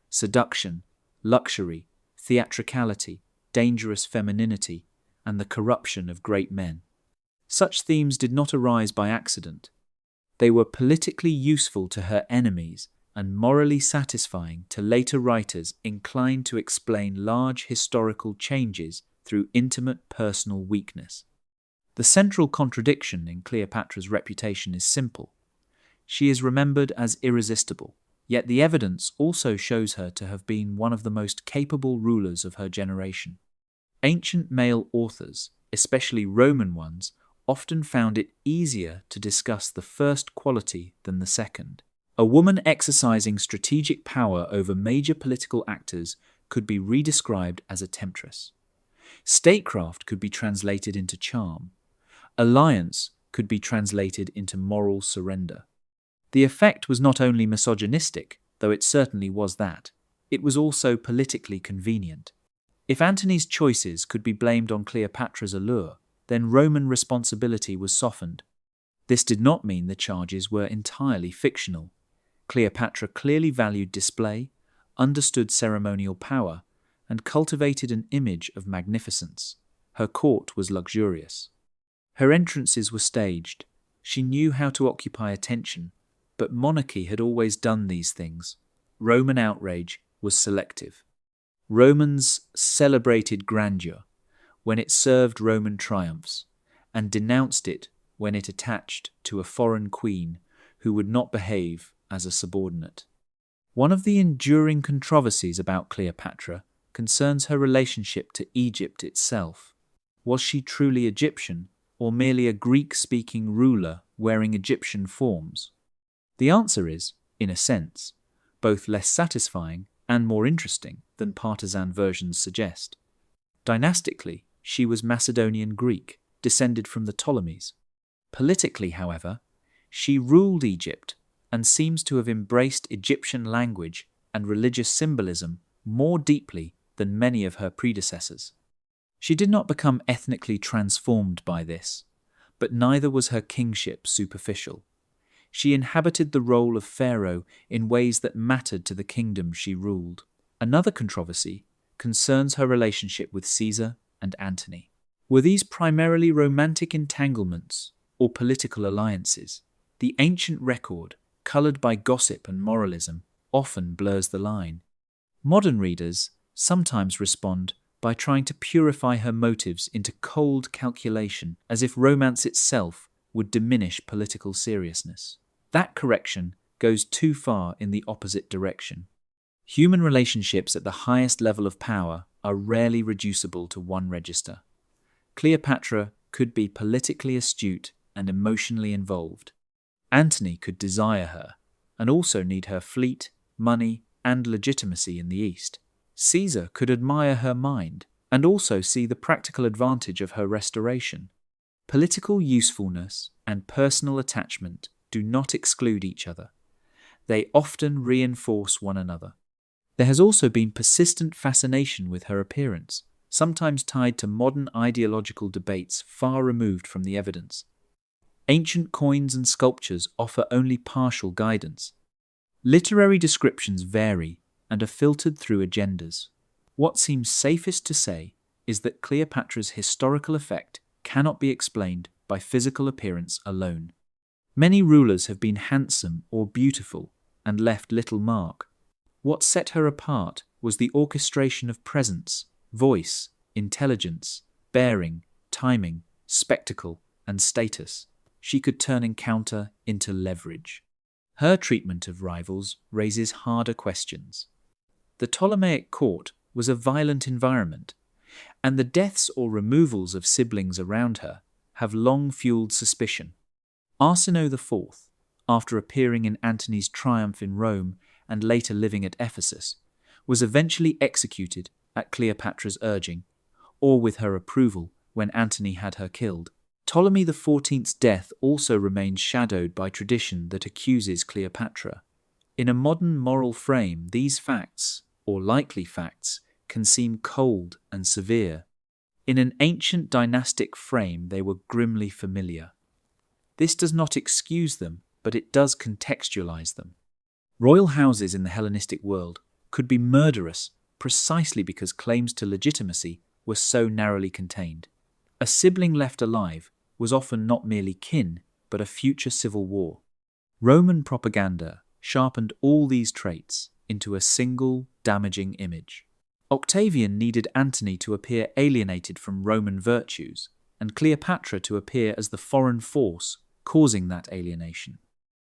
seduction, luxury, theatricality, dangerous femininity, and the corruption of great men. Such themes did not arise by accident. They were politically useful to her enemies and morally satisfying to later writers inclined to explain large historical changes through intimate personal weakness. The central contradiction in Cleopatra's reputation is simple. She is remembered as irresistible, yet the evidence also shows her to have been one of the most capable rulers of her generation. Ancient male authors, especially Roman ones, often found it easier to discuss the first quality than the second. A woman exercising strategic power over major political actors could be redescribed as a temptress. Statecraft could be translated into charm. Alliance could be translated into moral surrender. The effect was not only misogynistic, though it certainly was that. It was also politically convenient. If Antony's choices could be blamed on Cleopatra's allure, then Roman responsibility was softened. This did not mean the charges were entirely fictional. Cleopatra clearly valued display, understood ceremonial power, and cultivated an image of magnificence. Her court was luxurious. Her entrances were staged. She knew how to occupy attention, but monarchy had always done these things. Roman outrage was selective. Romans celebrated grandeur when it served Roman triumphs, and denounced it when it attached to a foreign queen who would not behave as a subordinate. One of the enduring controversies about Cleopatra concerns her relationship to Egypt itself. Was she truly Egyptian, or merely a Greek-speaking ruler wearing Egyptian forms? The answer is, in a sense, both less satisfying and more interesting than partisan versions suggest. Dynastically, she was Macedonian Greek, descended from the Ptolemies. Politically, however, she ruled Egypt and seems to have embraced Egyptian language and religious symbolism more deeply than many of her predecessors. She did not become ethnically transformed by this, but neither was her kingship superficial. She inhabited the role of pharaoh in ways that mattered to the kingdom she ruled. Another controversy concerns her relationship with Caesar and Antony. Were these primarily romantic entanglements or political alliances? The ancient record, coloured by gossip and moralism, often blurs the line. Modern readers sometimes respond by trying to purify her motives into cold calculation, as if romance itself would diminish political seriousness. That correction goes too far in the opposite direction. Human relationships at the highest level of power are rarely reducible to one register. Cleopatra could be politically astute and emotionally involved. Antony could desire her, and also need her fleet, money, and legitimacy in the East. Caesar could admire her mind, and also see the practical advantage of her restoration. Political usefulness and personal attachment do not exclude each other. They often reinforce one another. There has also been persistent fascination with her appearance, sometimes tied to modern ideological debates far removed from the evidence. Ancient coins and sculptures offer only partial guidance. Literary descriptions vary and are filtered through agendas. What seems safest to say is that Cleopatra's historical effect cannot be explained by physical appearance alone. Many rulers have been handsome or beautiful and left little mark. What set her apart was the orchestration of presence, voice, intelligence, bearing, timing, spectacle, and status. She could turn encounter into leverage. Her treatment of rivals raises harder questions. The Ptolemaic court was a violent environment, and the deaths or removals of siblings around her have long fueled suspicion. Arsinoe IV, after appearing in Antony's triumph in Rome and later living at Ephesus, was eventually executed at Cleopatra's urging, or with her approval when Antony had her killed. Ptolemy XIV's death also remains shadowed by tradition that accuses Cleopatra. In a modern moral frame, these facts, or likely facts, can seem cold and severe. In an ancient dynastic frame, they were grimly familiar. This does not excuse them, but it does contextualize them. Royal houses in the Hellenistic world could be murderous precisely because claims to legitimacy were so narrowly contained. A sibling left alive was often not merely kin, but a future civil war. Roman propaganda sharpened all these traits into a single, damaging image. Octavian needed Antony to appear alienated from Roman virtues, and Cleopatra to appear as the foreign force causing that alienation.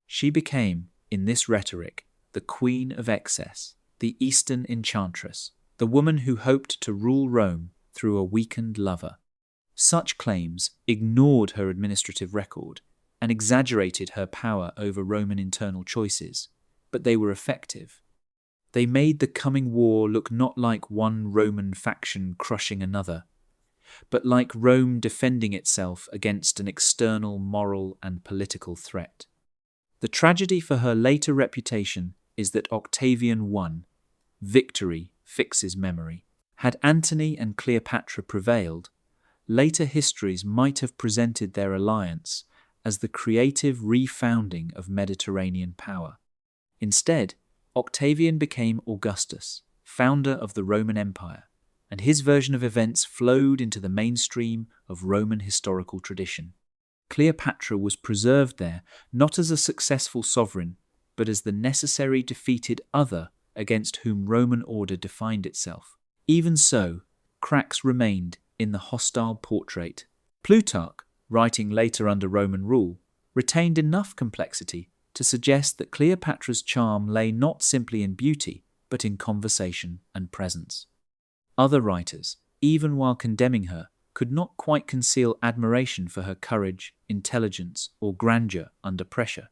She became, in this rhetoric, the queen of excess, the Eastern enchantress, the woman who hoped to rule Rome through a weakened lover. Such claims ignored her administrative record and exaggerated her power over Roman internal choices, but they were effective. They made the coming war look not like one Roman faction crushing another, but like Rome defending itself against an external moral and political threat. The tragedy for her later reputation is that Octavian won. Victory fixes memory. Had Antony and Cleopatra prevailed, later histories might have presented their alliance as the creative refounding of Mediterranean power. Instead, Octavian became Augustus, founder of the Roman Empire, and his version of events flowed into the mainstream of Roman historical tradition. Cleopatra was preserved there not as a successful sovereign, but as the necessary defeated other against whom Roman order defined itself. Even so, cracks remained in the hostile portrait. Plutarch, writing later under Roman rule, retained enough complexity to suggest that Cleopatra's charm lay not simply in beauty, but in conversation and presence. Other writers, even while condemning her, could not quite conceal admiration for her courage, intelligence, or grandeur under pressure.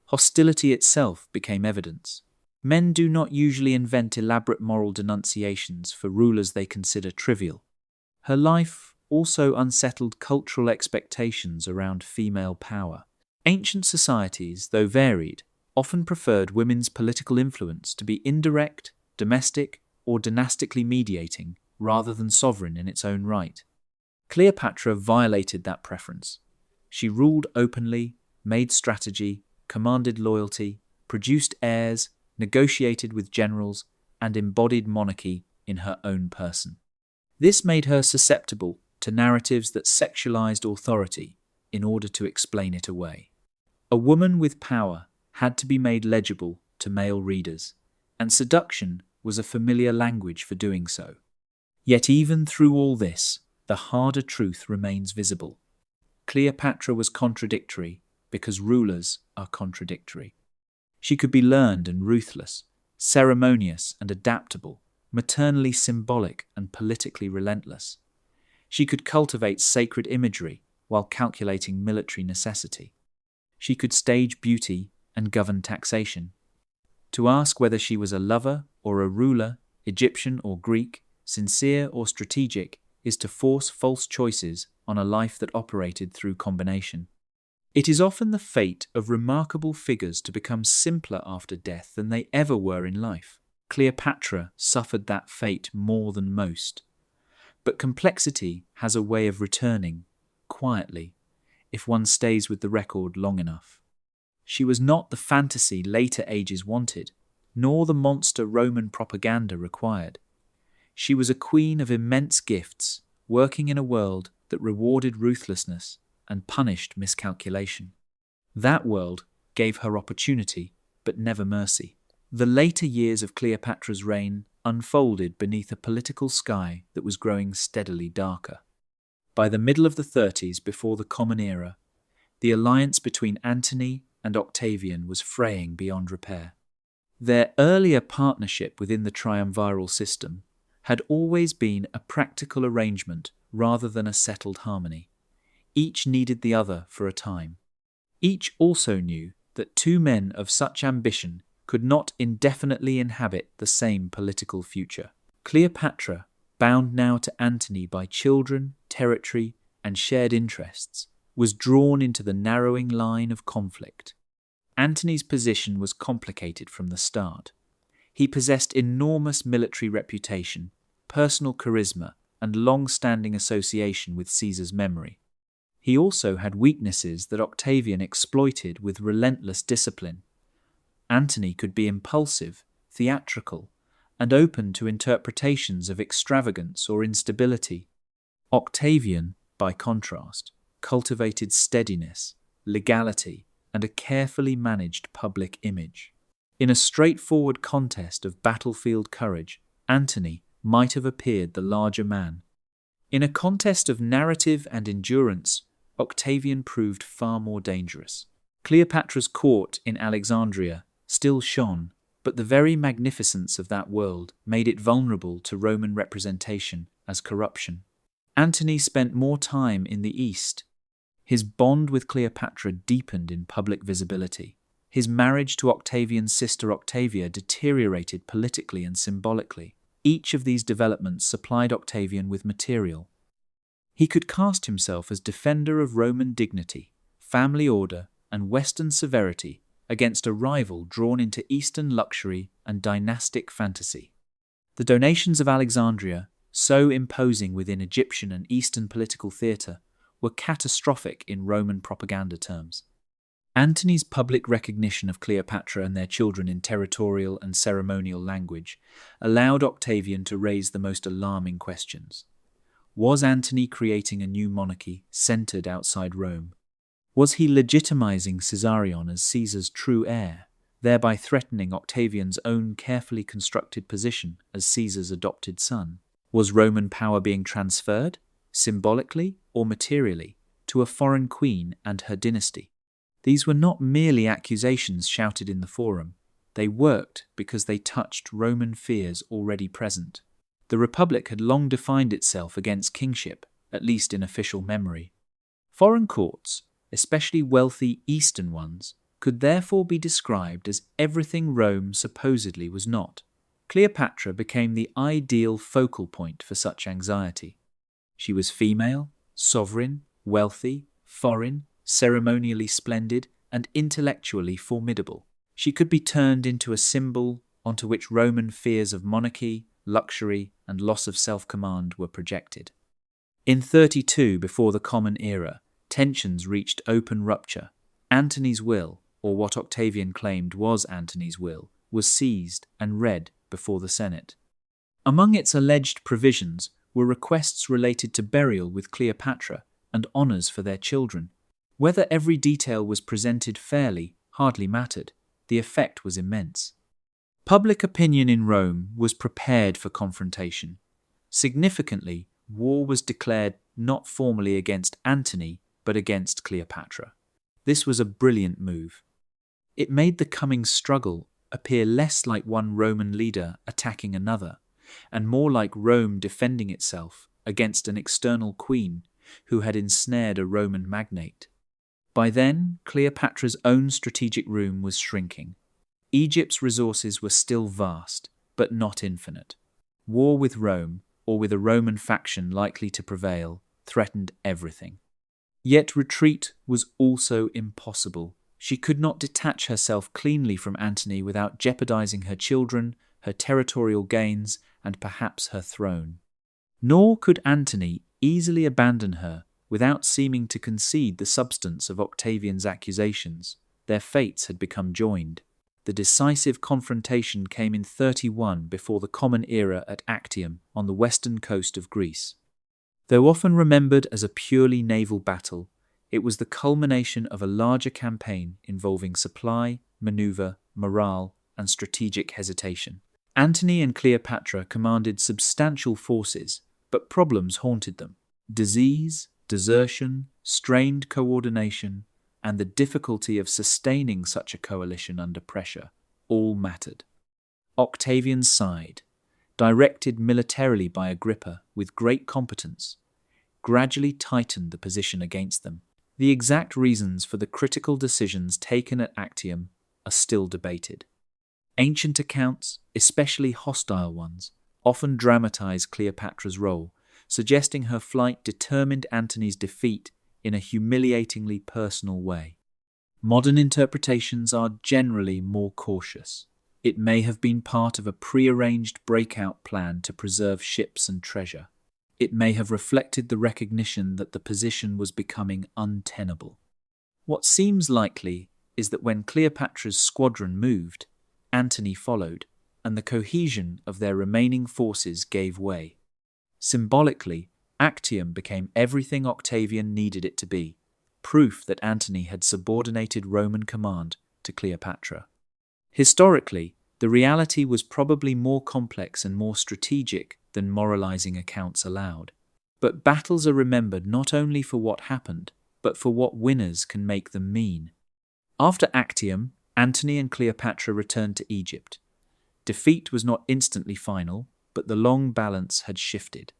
Hostility itself became evidence. Men do not usually invent elaborate moral denunciations for rulers they consider trivial. Her life also unsettled cultural expectations around female power. Ancient societies, though varied, often preferred women's political influence to be indirect, domestic, or dynastically mediating, rather than sovereign in its own right. Cleopatra violated that preference. She ruled openly, made strategy, commanded loyalty, produced heirs, negotiated with generals, and embodied monarchy in her own person. This made her susceptible to narratives that sexualized authority in order to explain it away. A woman with power had to be made legible to male readers, and seduction was a familiar language for doing so. Yet even through all this, the harder truth remains visible. Cleopatra was contradictory because rulers, are contradictory. She could be learned and ruthless, ceremonious and adaptable, maternally symbolic and politically relentless. She could cultivate sacred imagery while calculating military necessity. She could stage beauty and govern taxation. To ask whether she was a lover or a ruler, Egyptian or Greek, sincere or strategic, is to force false choices on a life that operated through combination. It is often the fate of remarkable figures to become simpler after death than they ever were in life. Cleopatra suffered that fate more than most. But complexity has a way of returning, quietly, if one stays with the record long enough. She was not the fantasy later ages wanted, nor the monster Roman propaganda required. She was a queen of immense gifts, working in a world that rewarded ruthlessness and punished miscalculation. That world gave her opportunity, but never mercy. The later years of Cleopatra's reign unfolded beneath a political sky that was growing steadily darker. By the middle of the 30s, before the Common Era, the alliance between Antony and Octavian was fraying beyond repair. Their earlier partnership within the triumviral system had always been a practical arrangement rather than a settled harmony. Each needed the other for a time. Each also knew that two men of such ambition could not indefinitely inhabit the same political future. Cleopatra, bound now to Antony by children, territory, and shared interests, was drawn into the narrowing line of conflict. Antony's position was complicated from the start. He possessed enormous military reputation, personal charisma, and long-standing association with Caesar's memory. He also had weaknesses that Octavian exploited with relentless discipline. Antony could be impulsive, theatrical, and open to interpretations of extravagance or instability. Octavian, by contrast, cultivated steadiness, legality, and a carefully managed public image. In a straightforward contest of battlefield courage, Antony might have appeared the larger man. In a contest of narrative and endurance, Octavian proved far more dangerous. Cleopatra's court in Alexandria still shone, but the very magnificence of that world made it vulnerable to Roman representation as corruption. Antony spent more time in the East. His bond with Cleopatra deepened in public visibility. His marriage to Octavian's sister Octavia deteriorated politically and symbolically. Each of these developments supplied Octavian with material. He could cast himself as defender of Roman dignity, family order, and Western severity against a rival drawn into Eastern luxury and dynastic fantasy. The donations of Alexandria, so imposing within Egyptian and Eastern political theatre, were catastrophic in Roman propaganda terms. Antony's public recognition of Cleopatra and their children in territorial and ceremonial language allowed Octavian to raise the most alarming questions. Was Antony creating a new monarchy centered outside Rome? Was he legitimizing Caesarion as Caesar's true heir, thereby threatening Octavian's own carefully constructed position as Caesar's adopted son? Was Roman power being transferred, symbolically or materially, to a foreign queen and her dynasty? These were not merely accusations shouted in the forum. They worked because they touched Roman fears already present. The Republic had long defined itself against kingship, at least in official memory. Foreign courts, especially wealthy Eastern ones, could therefore be described as everything Rome supposedly was not. Cleopatra became the ideal focal point for such anxiety. She was female, sovereign, wealthy, foreign, ceremonially splendid, and intellectually formidable. She could be turned into a symbol onto which Roman fears of monarchy, luxury, and loss of self-command were projected. In 32, before the Common Era, tensions reached open rupture. Antony's will, or what Octavian claimed was Antony's will, was seized and read before the Senate. Among its alleged provisions were requests related to burial with Cleopatra and honours for their children. Whether every detail was presented fairly hardly mattered. The effect was immense. Public opinion in Rome was prepared for confrontation. Significantly, war was declared not formally against Antony, but against Cleopatra. This was a brilliant move. It made the coming struggle appear less like one Roman leader attacking another, and more like Rome defending itself against an external queen who had ensnared a Roman magnate. By then, Cleopatra's own strategic room was shrinking. Egypt's resources were still vast, but not infinite. War with Rome, or with a Roman faction likely to prevail, threatened everything. Yet retreat was also impossible. She could not detach herself cleanly from Antony without jeopardizing her children, her territorial gains, and perhaps her throne. Nor could Antony easily abandon her without seeming to concede the substance of Octavian's accusations. Their fates had become joined. The decisive confrontation came in 31 before the Common Era at Actium on the western coast of Greece. Though often remembered as a purely naval battle, it was the culmination of a larger campaign involving supply, maneuver, morale, and strategic hesitation. Antony and Cleopatra commanded substantial forces, but problems haunted them. Disease, desertion, strained coordination, and the difficulty of sustaining such a coalition under pressure all mattered. Octavian sighed, directed militarily by Agrippa with great competence, gradually tightened the position against them. The exact reasons for the critical decisions taken at Actium are still debated. Ancient accounts, especially hostile ones, often dramatize Cleopatra's role, suggesting her flight determined Antony's defeat in a humiliatingly personal way. Modern interpretations are generally more cautious. It may have been part of a prearranged breakout plan to preserve ships and treasure. It may have reflected the recognition that the position was becoming untenable. What seems likely is that when Cleopatra's squadron moved, Antony followed, and the cohesion of their remaining forces gave way. Symbolically, Actium became everything Octavian needed it to be, proof that Antony had subordinated Roman command to Cleopatra. Historically, the reality was probably more complex and more strategic than moralizing accounts allowed. But battles are remembered not only for what happened, but for what winners can make them mean. After Actium, Antony and Cleopatra returned to Egypt. Defeat was not instantly final, but the long balance had shifted.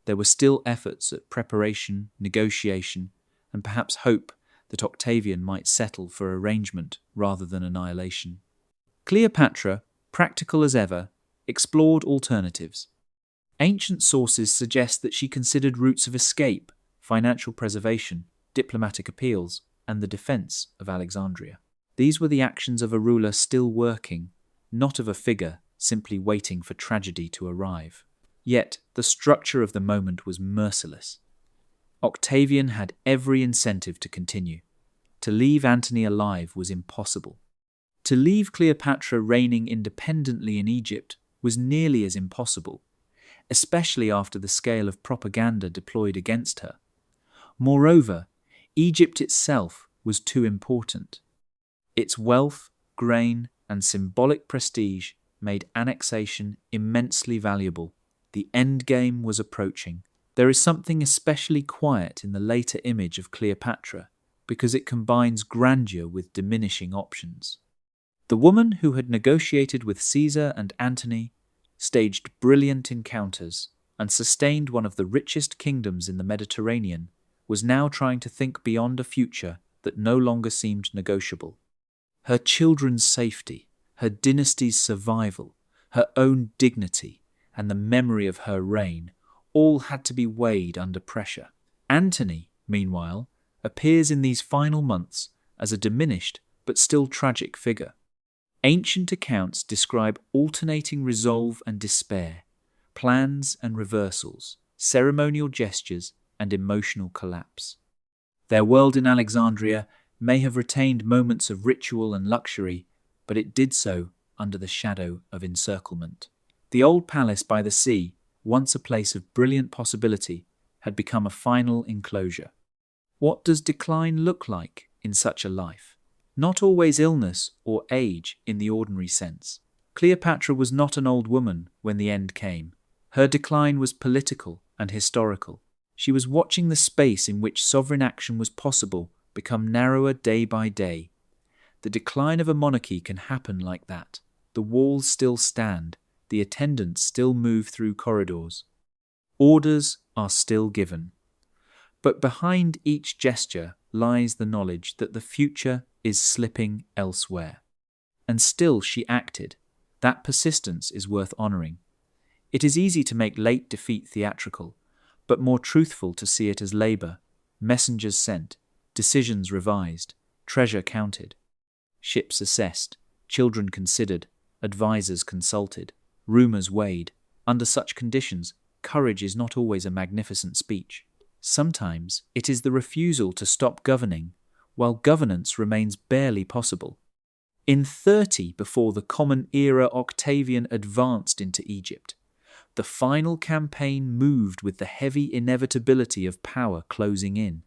There were still efforts at preparation, negotiation, and perhaps hope that Octavian might settle for arrangement rather than annihilation. Cleopatra, practical as ever, explored alternatives. Ancient sources suggest that she considered routes of escape, financial preservation, diplomatic appeals, and the defense of Alexandria. These were the actions of a ruler still working, not of a figure simply waiting for tragedy to arrive. Yet the structure of the moment was merciless. Octavian had every incentive to continue. To leave Antony alive was impossible. To leave Cleopatra reigning independently in Egypt was nearly as impossible, especially after the scale of propaganda deployed against her. Moreover, Egypt itself was too important. Its wealth, grain, and symbolic prestige made annexation immensely valuable. The endgame was approaching. There is something especially quiet in the later image of Cleopatra because it combines grandeur with diminishing options. The woman who had negotiated with Caesar and Antony, staged brilliant encounters, and sustained one of the richest kingdoms in the Mediterranean, was now trying to think beyond a future that no longer seemed negotiable. Her children's safety, her dynasty's survival, her own dignity, and the memory of her reign all had to be weighed under pressure. Antony, meanwhile, appears in these final months as a diminished but still tragic figure. Ancient accounts describe alternating resolve and despair, plans and reversals, ceremonial gestures and emotional collapse. Their world in Alexandria may have retained moments of ritual and luxury, but it did so under the shadow of encirclement. The old palace by the sea, once a place of brilliant possibility, had become a final enclosure. What does decline look like in such a life? Not always illness or age in the ordinary sense. Cleopatra was not an old woman when the end came. Her decline was political and historical. She was watching the space in which sovereign action was possible become narrower day by day. The decline of a monarchy can happen like that. The walls still stand, the attendants still move through corridors. Orders are still given. But behind each gesture lies the knowledge that the future is slipping elsewhere. And still she acted. That persistence is worth honouring. It is easy to make late defeat theatrical, but more truthful to see it as labour, messengers sent, decisions revised, treasure counted, ships assessed, children considered, advisers consulted, rumours weighed. Under such conditions, courage is not always a magnificent speech. Sometimes it is the refusal to stop governing, while governance remains barely possible. In 30 before the Common Era, Octavian advanced into Egypt. The final campaign moved with the heavy inevitability of power closing in.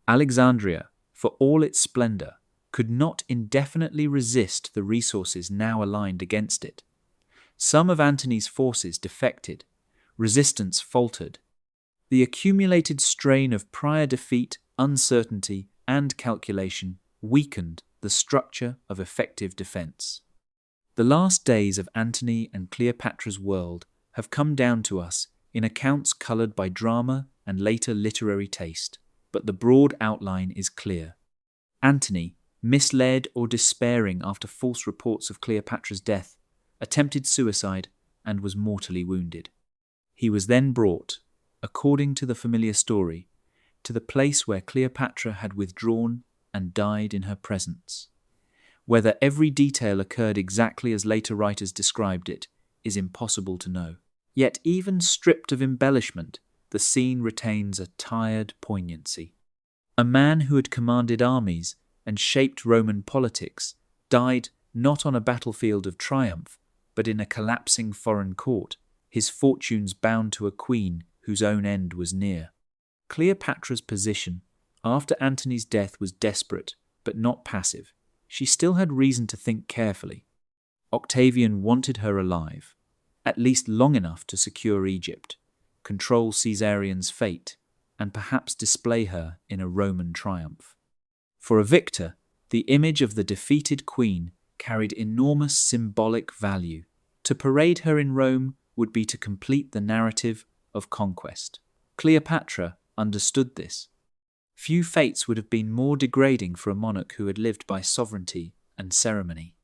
Alexandria, for all its splendour, could not indefinitely resist the resources now aligned against it. Some of Antony's forces defected, resistance faltered. The accumulated strain of prior defeat, uncertainty, and calculation weakened the structure of effective defence. The last days of Antony and Cleopatra's world have come down to us in accounts coloured by drama and later literary taste, but the broad outline is clear. Antony, misled or despairing after false reports of Cleopatra's death, attempted suicide and was mortally wounded. He was then brought, according to the familiar story, to the place where Cleopatra had withdrawn and died in her presence. Whether every detail occurred exactly as later writers described it is impossible to know. Yet even stripped of embellishment, the scene retains a tired poignancy. A man who had commanded armies and shaped Roman politics died not on a battlefield of triumph, but in a collapsing foreign court, his fortunes bound to a queen whose own end was near. Cleopatra's position after Antony's death was desperate, but not passive. She still had reason to think carefully. Octavian wanted her alive, at least long enough to secure Egypt, control Caesarion's fate, and perhaps display her in a Roman triumph. For a victor, the image of the defeated queen carried enormous symbolic value. To parade her in Rome would be to complete the narrative of conquest. Cleopatra understood this. Few fates would have been more degrading for a monarch who had lived by sovereignty and ceremony.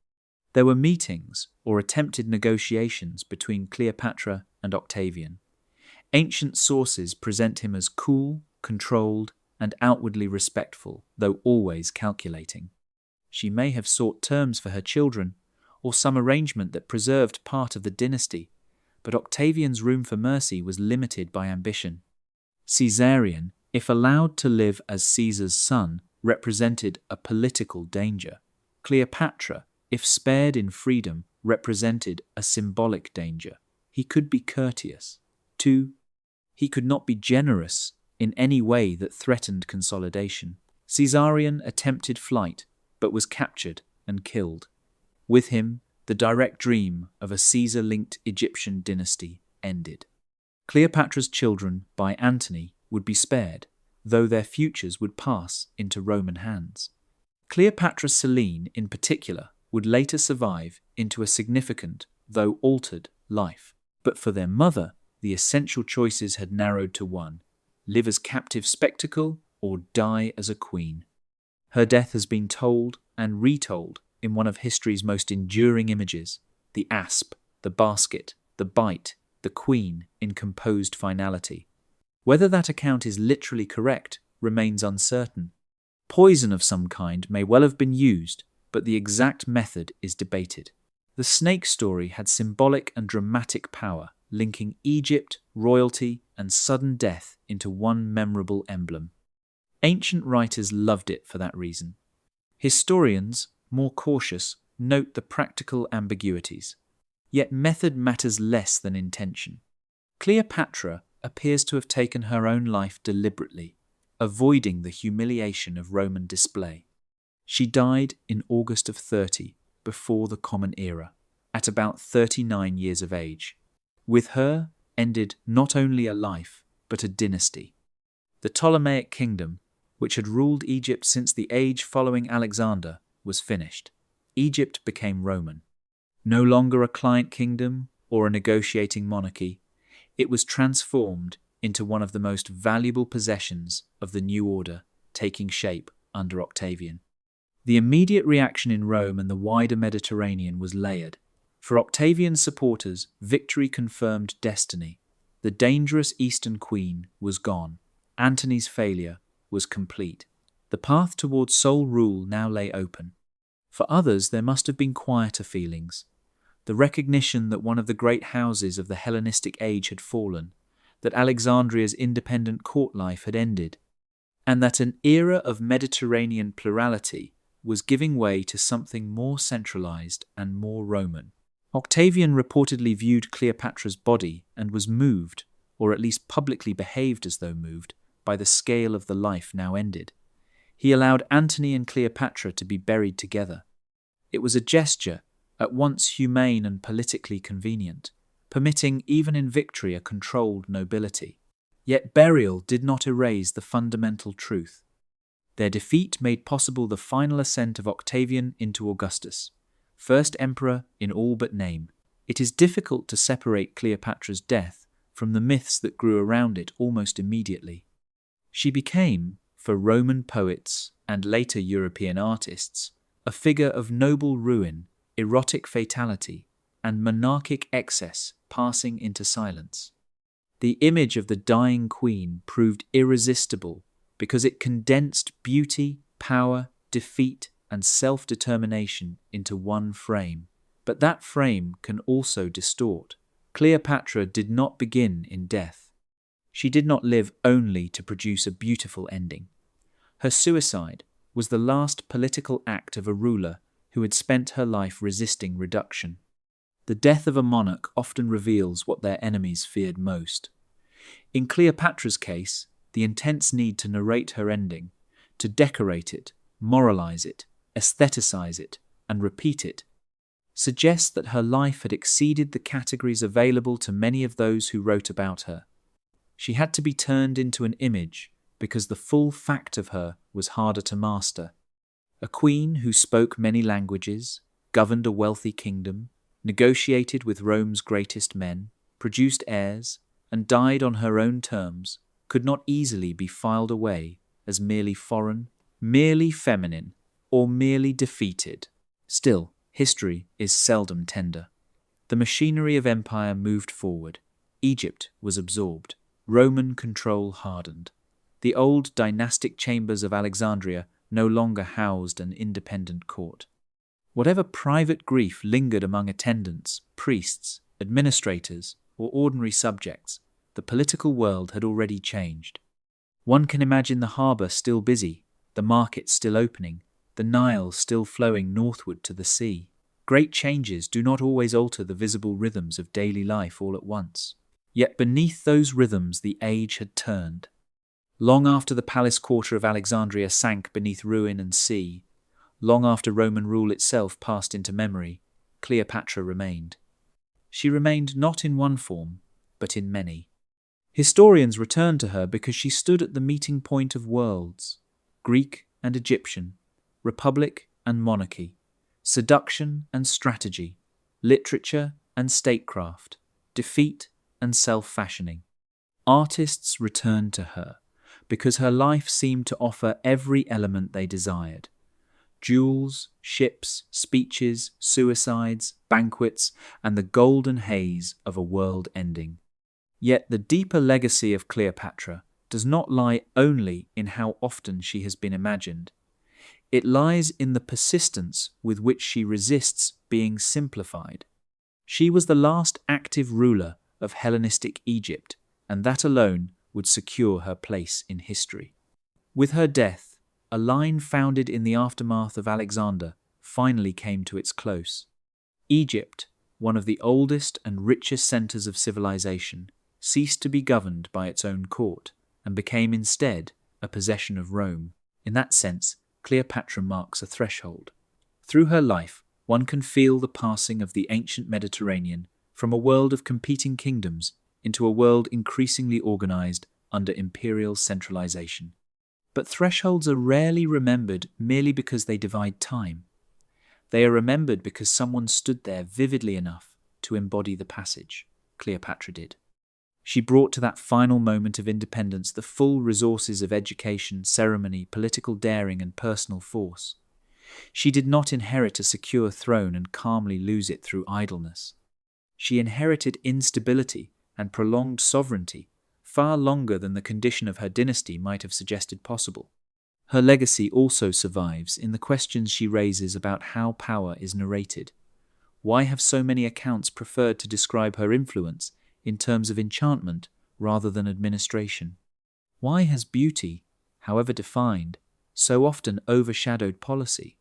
There were meetings or attempted negotiations between Cleopatra and Octavian. Ancient sources present him as cool, controlled, and outwardly respectful, though always calculating. She may have sought terms for her children, or some arrangement that preserved part of the dynasty, but Octavian's room for mercy was limited by ambition. Caesarion, if allowed to live as Caesar's son, represented a political danger. Cleopatra, if spared in freedom, represented a symbolic danger. He could be courteous. 2. He could not be generous in any way that threatened consolidation. Caesarion attempted flight, but was captured and killed. With him, the direct dream of a Caesar-linked Egyptian dynasty ended. Cleopatra's children, by Antony, would be spared, though their futures would pass into Roman hands. Cleopatra Selene, in particular, would later survive into a significant, though altered, life. But for their mother, the essential choices had narrowed to one: live as captive spectacle or die as a queen. Her death has been told and retold in one of history's most enduring images: the asp, the basket, the bite, the queen in composed finality. Whether that account is literally correct remains uncertain. Poison of some kind may well have been used, but the exact method is debated. The snake story had symbolic and dramatic power, linking Egypt, royalty, and sudden death into one memorable emblem. Ancient writers loved it for that reason. Historians, more cautious, note the practical ambiguities. Yet method matters less than intention. Cleopatra appears to have taken her own life deliberately, avoiding the humiliation of Roman display. She died in August of 30, before the Common Era, at about 39 years of age. With her ended not only a life, but a dynasty. The Ptolemaic kingdom, which had ruled Egypt since the age following Alexander, was finished. Egypt became Roman. No longer a client kingdom or a negotiating monarchy, it was transformed into one of the most valuable possessions of the new order taking shape under Octavian. The immediate reaction in Rome and the wider Mediterranean was layered. For Octavian's supporters, victory confirmed destiny. The dangerous Eastern queen was gone. Antony's failure was complete. The path towards sole rule now lay open. For others, there must have been quieter feelings. The recognition that one of the great houses of the Hellenistic age had fallen, that Alexandria's independent court life had ended, and that an era of Mediterranean plurality was giving way to something more centralized and more Roman. Octavian reportedly viewed Cleopatra's body and was moved, or at least publicly behaved as though moved, by the scale of the life now ended. He allowed Antony and Cleopatra to be buried together. It was a gesture, at once humane and politically convenient, permitting even in victory a controlled nobility. Yet burial did not erase the fundamental truth. Their defeat made possible the final ascent of Octavian into Augustus, first emperor in all but name. It is difficult to separate Cleopatra's death from the myths that grew around it almost immediately. She became, for Roman poets and later European artists, a figure of noble ruin, erotic fatality, and monarchic excess passing into silence. The image of the dying queen proved irresistible because it condensed beauty, power, defeat, and self-determination into one frame. But that frame can also distort. Cleopatra did not begin in death. She did not live only to produce a beautiful ending. Her suicide was the last political act of a ruler who had spent her life resisting reduction. The death of a monarch often reveals what their enemies feared most. In Cleopatra's case, the intense need to narrate her ending, to decorate it, moralize it, aestheticize it, and repeat it, suggests that her life had exceeded the categories available to many of those who wrote about her. She had to be turned into an image because the full fact of her was harder to master. A queen who spoke many languages, governed a wealthy kingdom, negotiated with Rome's greatest men, produced heirs, and died on her own terms, could not easily be filed away as merely foreign, merely feminine, or merely defeated. Still, history is seldom tender. The machinery of empire moved forward. Egypt was absorbed. Roman control hardened. The old dynastic chambers of Alexandria no longer housed an independent court. Whatever private grief lingered among attendants, priests, administrators, or ordinary subjects, the political world had already changed. One can imagine the harbour still busy, the market still opening, the Nile still flowing northward to the sea. Great changes do not always alter the visible rhythms of daily life all at once. Yet beneath those rhythms the age had turned. Long after the palace quarter of Alexandria sank beneath ruin and sea, long after Roman rule itself passed into memory, Cleopatra remained. She remained not in one form, but in many. Historians return to her because she stood at the meeting point of worlds, Greek and Egyptian, republic and monarchy, seduction and strategy, literature and statecraft, defeat and self-fashioning. Artists returned to her because her life seemed to offer every element they desired. Jewels, ships, speeches, suicides, banquets, and the golden haze of a world ending. Yet the deeper legacy of Cleopatra does not lie only in how often she has been imagined. It lies in the persistence with which she resists being simplified. She was the last active ruler of Hellenistic Egypt, and that alone would secure her place in history. With her death, a line founded in the aftermath of Alexander finally came to its close. Egypt, one of the oldest and richest centers of civilization, ceased to be governed by its own court and became instead a possession of Rome. In that sense, Cleopatra marks a threshold. Through her life, one can feel the passing of the ancient Mediterranean from a world of competing kingdoms into a world increasingly organized under imperial centralization. But thresholds are rarely remembered merely because they divide time. They are remembered because someone stood there vividly enough to embody the passage. Cleopatra did. She brought to that final moment of independence the full resources of education, ceremony, political daring, and personal force. She did not inherit a secure throne and calmly lose it through idleness. She inherited instability and prolonged sovereignty, far longer than the condition of her dynasty might have suggested possible. Her legacy also survives in the questions she raises about how power is narrated. Why have so many accounts preferred to describe her influence in terms of enchantment rather than administration? Why has beauty, however defined, so often overshadowed policy?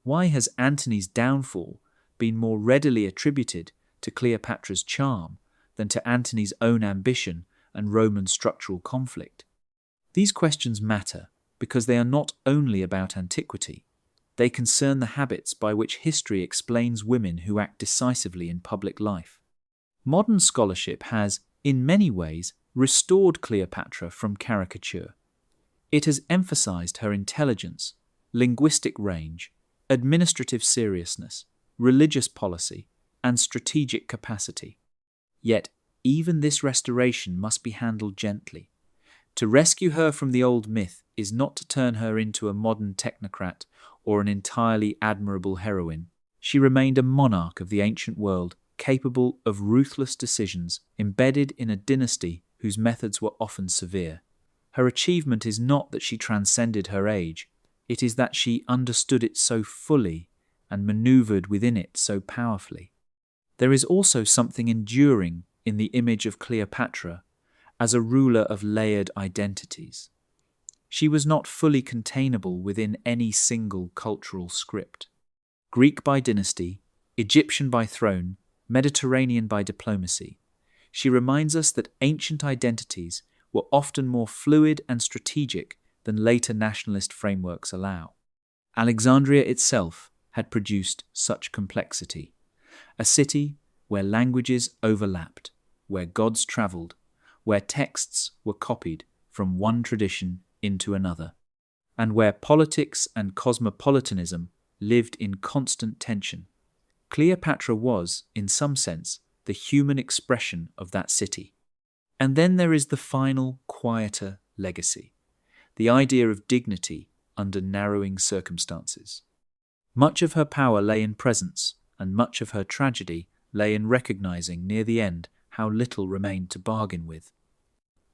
Why has Antony's downfall been more readily attributed to Cleopatra's charm than to Antony's own ambition and Roman structural conflict? These questions matter because they are not only about antiquity. They concern the habits by which history explains women who act decisively in public life. Modern scholarship has, in many ways, restored Cleopatra from caricature. It has emphasized her intelligence, linguistic range, administrative seriousness, religious policy, and strategic capacity. Yet, even this restoration must be handled gently. To rescue her from the old myth is not to turn her into a modern technocrat or an entirely admirable heroine. She remained a monarch of the ancient world, capable of ruthless decisions, embedded in a dynasty whose methods were often severe. Her achievement is not that she transcended her age, it is that she understood it so fully and maneuvered within it so powerfully. There is also something enduring in the image of Cleopatra as a ruler of layered identities. She was not fully containable within any single cultural script. Greek by dynasty, Egyptian by throne, Mediterranean by diplomacy, she reminds us that ancient identities were often more fluid and strategic than later nationalist frameworks allow. Alexandria itself had produced such complexity, a city where languages overlapped, where gods travelled, where texts were copied from one tradition into another, and where politics and cosmopolitanism lived in constant tension. Cleopatra was, in some sense, the human expression of that city. And then there is the final, quieter legacy, the idea of dignity under narrowing circumstances. Much of her power lay in presence, and much of her tragedy lay in recognizing near the end how little remained to bargain with.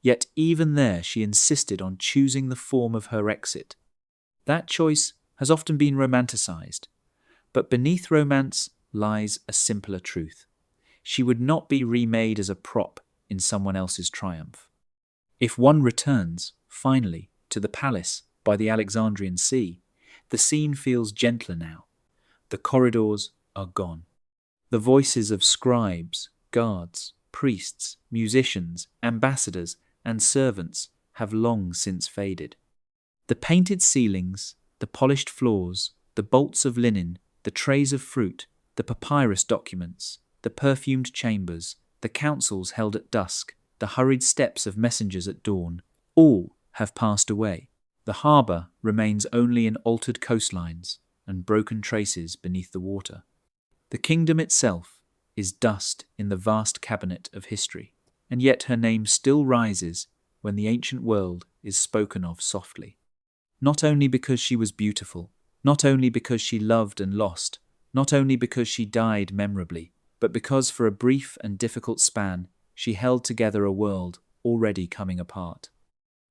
Yet even there she insisted on choosing the form of her exit. That choice has often been romanticized, but beneath romance lies a simpler truth. She would not be remade as a prop in someone else's triumph. If one returns, finally, to the palace by the Alexandrian Sea, the scene feels gentler now. The corridors are gone. The voices of scribes, guards, priests, musicians, ambassadors, and servants have long since faded. The painted ceilings, the polished floors, the bolts of linen, the trays of fruit, the papyrus documents, the perfumed chambers, the councils held at dusk, the hurried steps of messengers at dawn, all have passed away. The harbour remains only in altered coastlines and broken traces beneath the water. The kingdom itself is dust in the vast cabinet of history, and yet her name still rises when the ancient world is spoken of softly. Not only because she was beautiful, not only because she loved and lost, not only because she died memorably, but because for a brief and difficult span she held together a world already coming apart.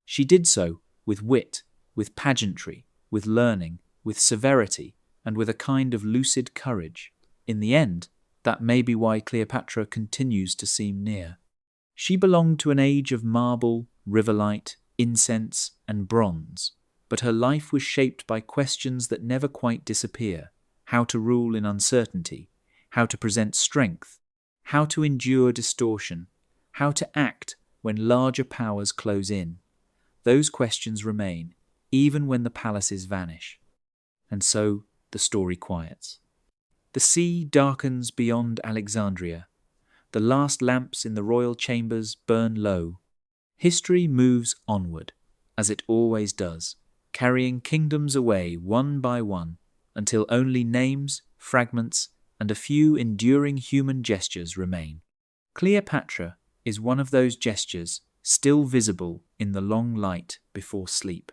She did so with wit, with pageantry, with learning, with severity, and with a kind of lucid courage. In the end, that may be why Cleopatra continues to seem near. She belonged to an age of marble, riverlight, incense, and bronze, but her life was shaped by questions that never quite disappear: how to rule in uncertainty, how to present strength, how to endure distortion, how to act when larger powers close in. Those questions remain, even when the palaces vanish. And so the story quiets. The sea darkens beyond Alexandria. The last lamps in the royal chambers burn low. History moves onward, as it always does, carrying kingdoms away one by one, until only names, fragments, and a few enduring human gestures remain. Cleopatra is one of those gestures still visible in the long light before sleep.